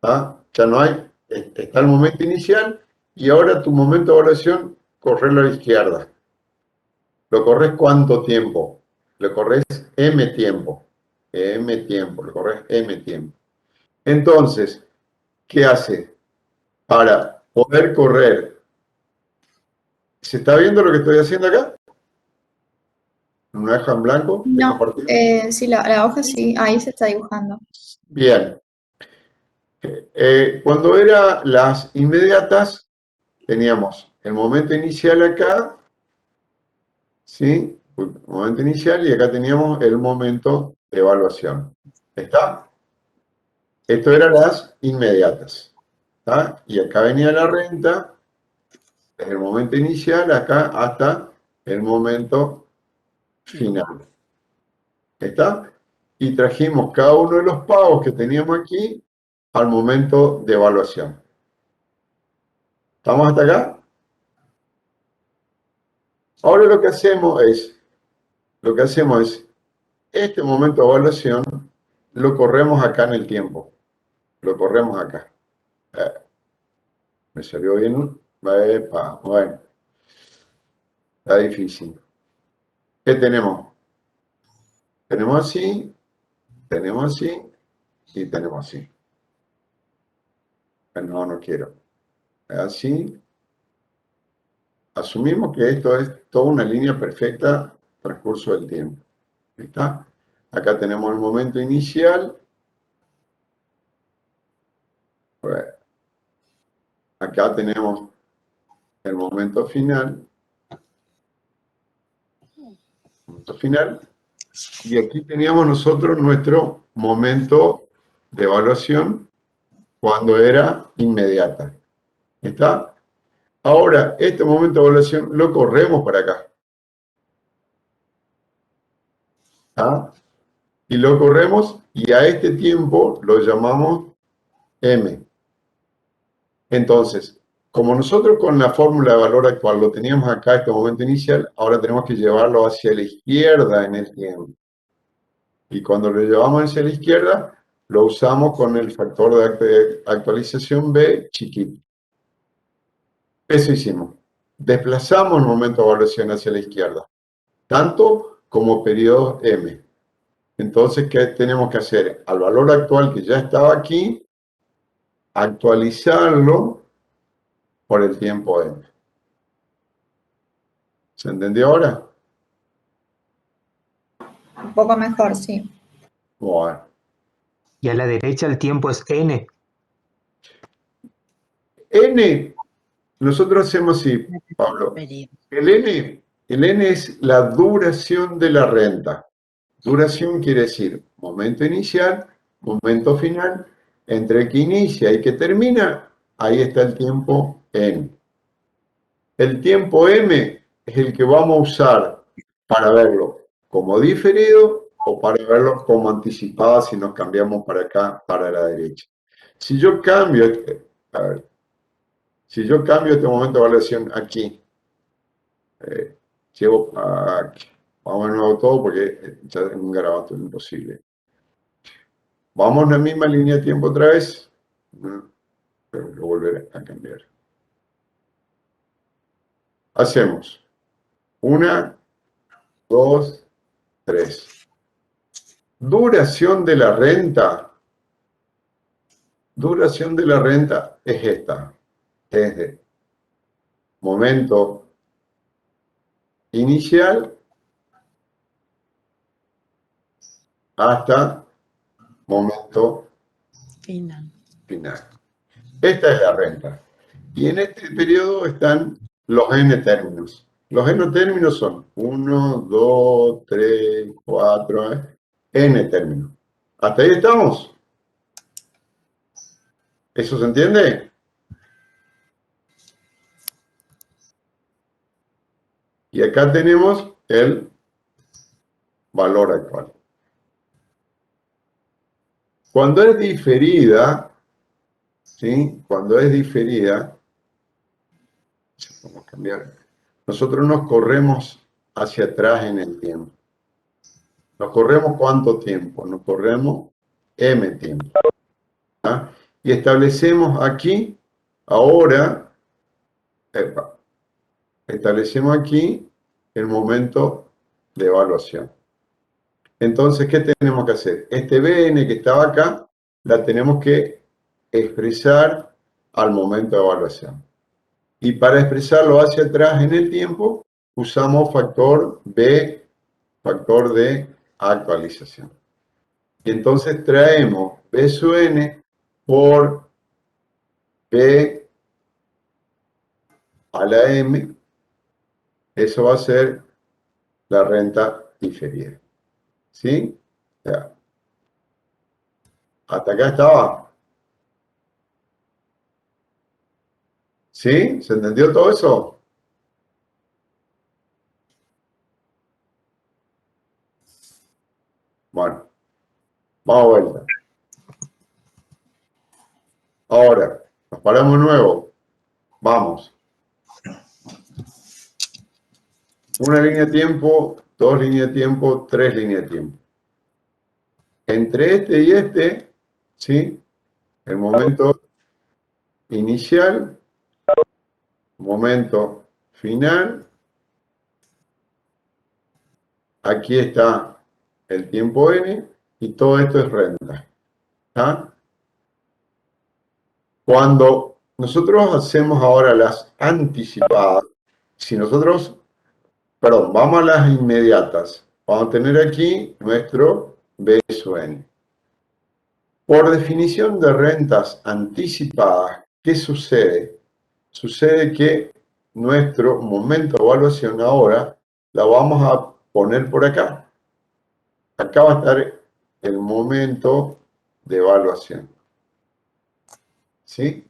S1: ¿Ah? Ya no hay, está el momento inicial y ahora tu momento de evaluación, correrlo a la izquierda. ¿Lo corres cuánto tiempo? Lo corres m tiempo. Lo corres m tiempo. Entonces, ¿qué hace? Para poder correr, ¿se está viendo lo que estoy haciendo acá? ¿Una hoja en blanco? ¿De
S7: No,
S1: compartir?
S7: sí, la hoja sí, ahí se está dibujando.
S1: Bien. Cuando era las inmediatas, teníamos el momento inicial acá, ¿sí? El momento inicial y acá teníamos el momento de evaluación. ¿Está? Esto eran las inmediatas. ¿Está? Y acá venía la renta, desde el momento inicial acá hasta el momento final. ¿Está? Y trajimos cada uno de los pagos que teníamos aquí al momento de evaluación. ¿Estamos hasta acá? Ahora lo que hacemos es, este momento de evaluación lo corremos acá en el tiempo. Lo corremos acá. ¿Me salió bien? Epa, bueno, está difícil. ¿Qué tenemos? Tenemos así y tenemos así. No, no quiero. Así. Asumimos que esto es toda una línea perfecta transcurso del tiempo. ¿Está? Acá tenemos el momento inicial. Bueno, acá tenemos el momento final. Momento final. Y aquí teníamos nosotros nuestro momento de evaluación cuando era inmediata. ¿Está? Ahora, este momento de evaluación lo corremos para acá. ¿Ah? Y lo corremos y a este tiempo lo llamamos M. Entonces, como nosotros con la fórmula de valor actual lo teníamos acá, este momento inicial, ahora tenemos que llevarlo hacia la izquierda en el tiempo. Y cuando lo llevamos hacia la izquierda, lo usamos con el factor de actualización B chiquito. Eso hicimos. Desplazamos el momento de evaluación hacia la izquierda, tanto como periodo M. Entonces, ¿qué tenemos que hacer? Al valor actual que ya estaba aquí, actualizarlo por el tiempo M. ¿Se entendió ahora?
S7: Un poco mejor, sí.
S1: Bueno.
S8: Y a la derecha el tiempo es n.
S1: N, nosotros hacemos así, Pablo. El N El N es la duración de la renta. Duración quiere decir momento inicial, momento final. Entre que inicia y que termina, ahí está el tiempo N. El tiempo M es el que vamos a usar para verlo como diferido o para verlo como anticipado si nos cambiamos para acá, para la derecha. Si yo cambio, si yo cambio este momento de evaluación aquí, llevo aquí, vamos de nuevo todo porque ya es un garabato imposible. Vamos a la misma línea de tiempo otra vez, pero lo volveré a cambiar. Hacemos 1, 2, 3. Duración de la renta. Duración de la renta es esta. Es de momento inicial hasta momento
S5: Final.
S1: final. Esta es la renta. Y en este periodo están los n términos. Los n términos son 1, 2, 3, 4, n términos. ¿Hasta ahí estamos? ¿Eso se entiende? Y acá tenemos el valor actual. Cuando es diferida, ¿sí? Cuando es diferida, vamos a cambiar. Nosotros nos corremos hacia atrás en el tiempo. ¿Nos corremos cuánto tiempo? Nos corremos m tiempo. ¿Ah? Y establecemos aquí, ahora, establecemos aquí el momento de evaluación. Entonces, ¿qué tenemos que hacer? Este Bn que estaba acá, la tenemos que expresar al momento de evaluación. Y para expresarlo hacia atrás en el tiempo, usamos factor B, factor de actualización. Y entonces traemos B sub n por B a la M. Eso va a ser la renta diferida. ¿Sí? Ya. ¿Hasta acá estaba? ¿Sí? ¿Se entendió todo eso? Bueno, vamos a vuelta. Ahora, nos paramos de nuevo. Vamos. Una línea de tiempo, 2 líneas de tiempo, 3 líneas de tiempo. Entre este y este, ¿sí? El momento inicial, momento final. Aquí está el tiempo n y todo esto es renta. ¿Ah? Cuando nosotros hacemos ahora las anticipadas, si nosotros, perdón, vamos a las inmediatas, vamos a tener aquí nuestro B sub n. Por definición de rentas anticipadas, ¿qué sucede? Sucede que nuestro momento de evaluación ahora la vamos a poner por acá. Acá va a estar el momento de evaluación. ¿Sí?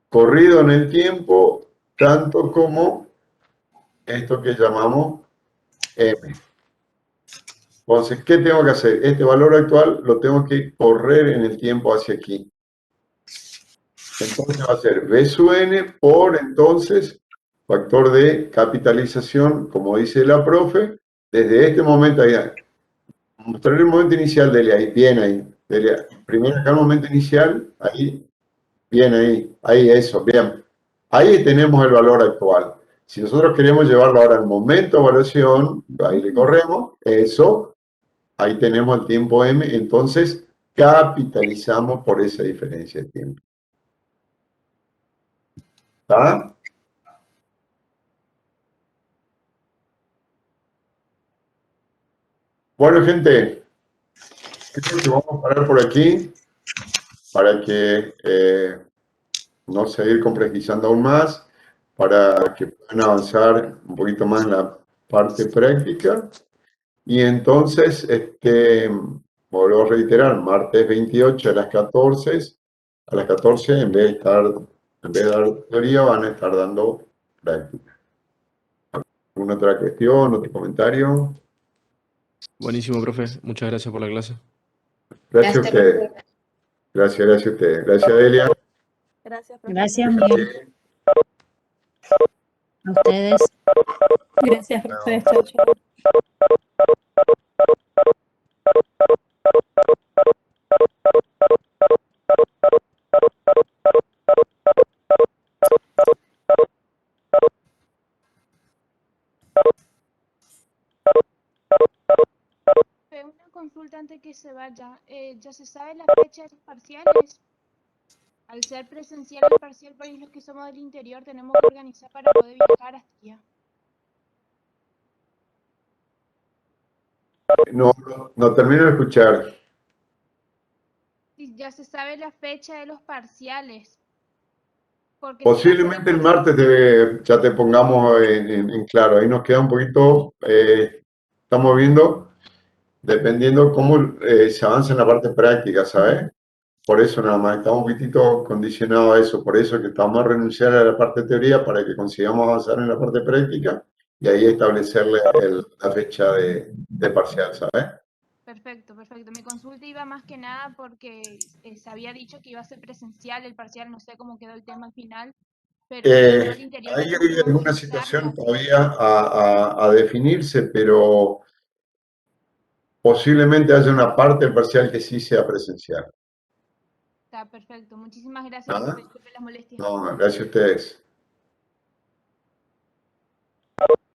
S1: Corrido en el tiempo, tanto como esto que llamamos M. Entonces, ¿qué tengo que hacer? Este valor actual lo tengo que correr en el tiempo hacia aquí. Entonces va a ser B sub n por, entonces, factor de capitalización, como dice la profe, desde este momento allá. Mostrar el momento inicial, dele ahí, bien ahí. Dele, primero acá el momento inicial, ahí, bien ahí, eso, bien. Ahí tenemos el valor actual. Si nosotros queremos llevarlo ahora al momento de evaluación, ahí le corremos, eso, ahí tenemos el tiempo M, entonces capitalizamos por esa diferencia de tiempo. ¿Está? Bueno, gente, creo que vamos a parar por aquí para que no seguir complejizando aún más. para que puedan avanzar un poquito más en la parte práctica. Y entonces, vuelvo a reiterar, martes 28 a las 14, en vez de dar teoría, van a estar dando práctica. ¿Alguna otra cuestión, otro comentario?
S6: Buenísimo, profe. Muchas gracias por la clase.
S1: Gracias a ustedes. Gracias a ustedes. Gracias, Delia.
S9: Gracias, profe.
S5: Gracias, Miguel. A ustedes.
S4: Gracias, profe. Chau, chau.
S3: Una consulta antes que se vaya. ¿Ya se sabe la fecha de los parciales? Al ser presencial el parcial, para los que somos del interior tenemos que organizar para poder viajar hasta allá.
S1: No termino de escuchar.
S3: Y ya se sabe la fecha de los parciales. Porque
S1: Posiblemente el martes ya te pongamos en claro. Ahí nos queda un poquito, estamos viendo, dependiendo cómo se avanza en la parte práctica, ¿sabes? Por eso nada más, estamos un poquitito condicionados a eso. Por eso que estamos a renunciar a la parte de teoría para que consigamos avanzar en la parte práctica y ahí establecerle la fecha de parcial, ¿sabes?
S3: Perfecto, perfecto. Mi consulta iba más que nada porque se había dicho que iba a ser presencial el parcial, no sé cómo quedó el tema al final, pero si no, el interior
S1: Ahí
S3: tenemos
S1: hay
S3: que
S1: alguna
S3: movilizarnos.
S1: situación todavía a definirse, pero posiblemente haya una parte del parcial que sí sea presencial.
S3: Está perfecto. Muchísimas gracias,
S1: ¿Ah?
S3: profe. Disculpe las molestias.
S1: No, gracias a ustedes.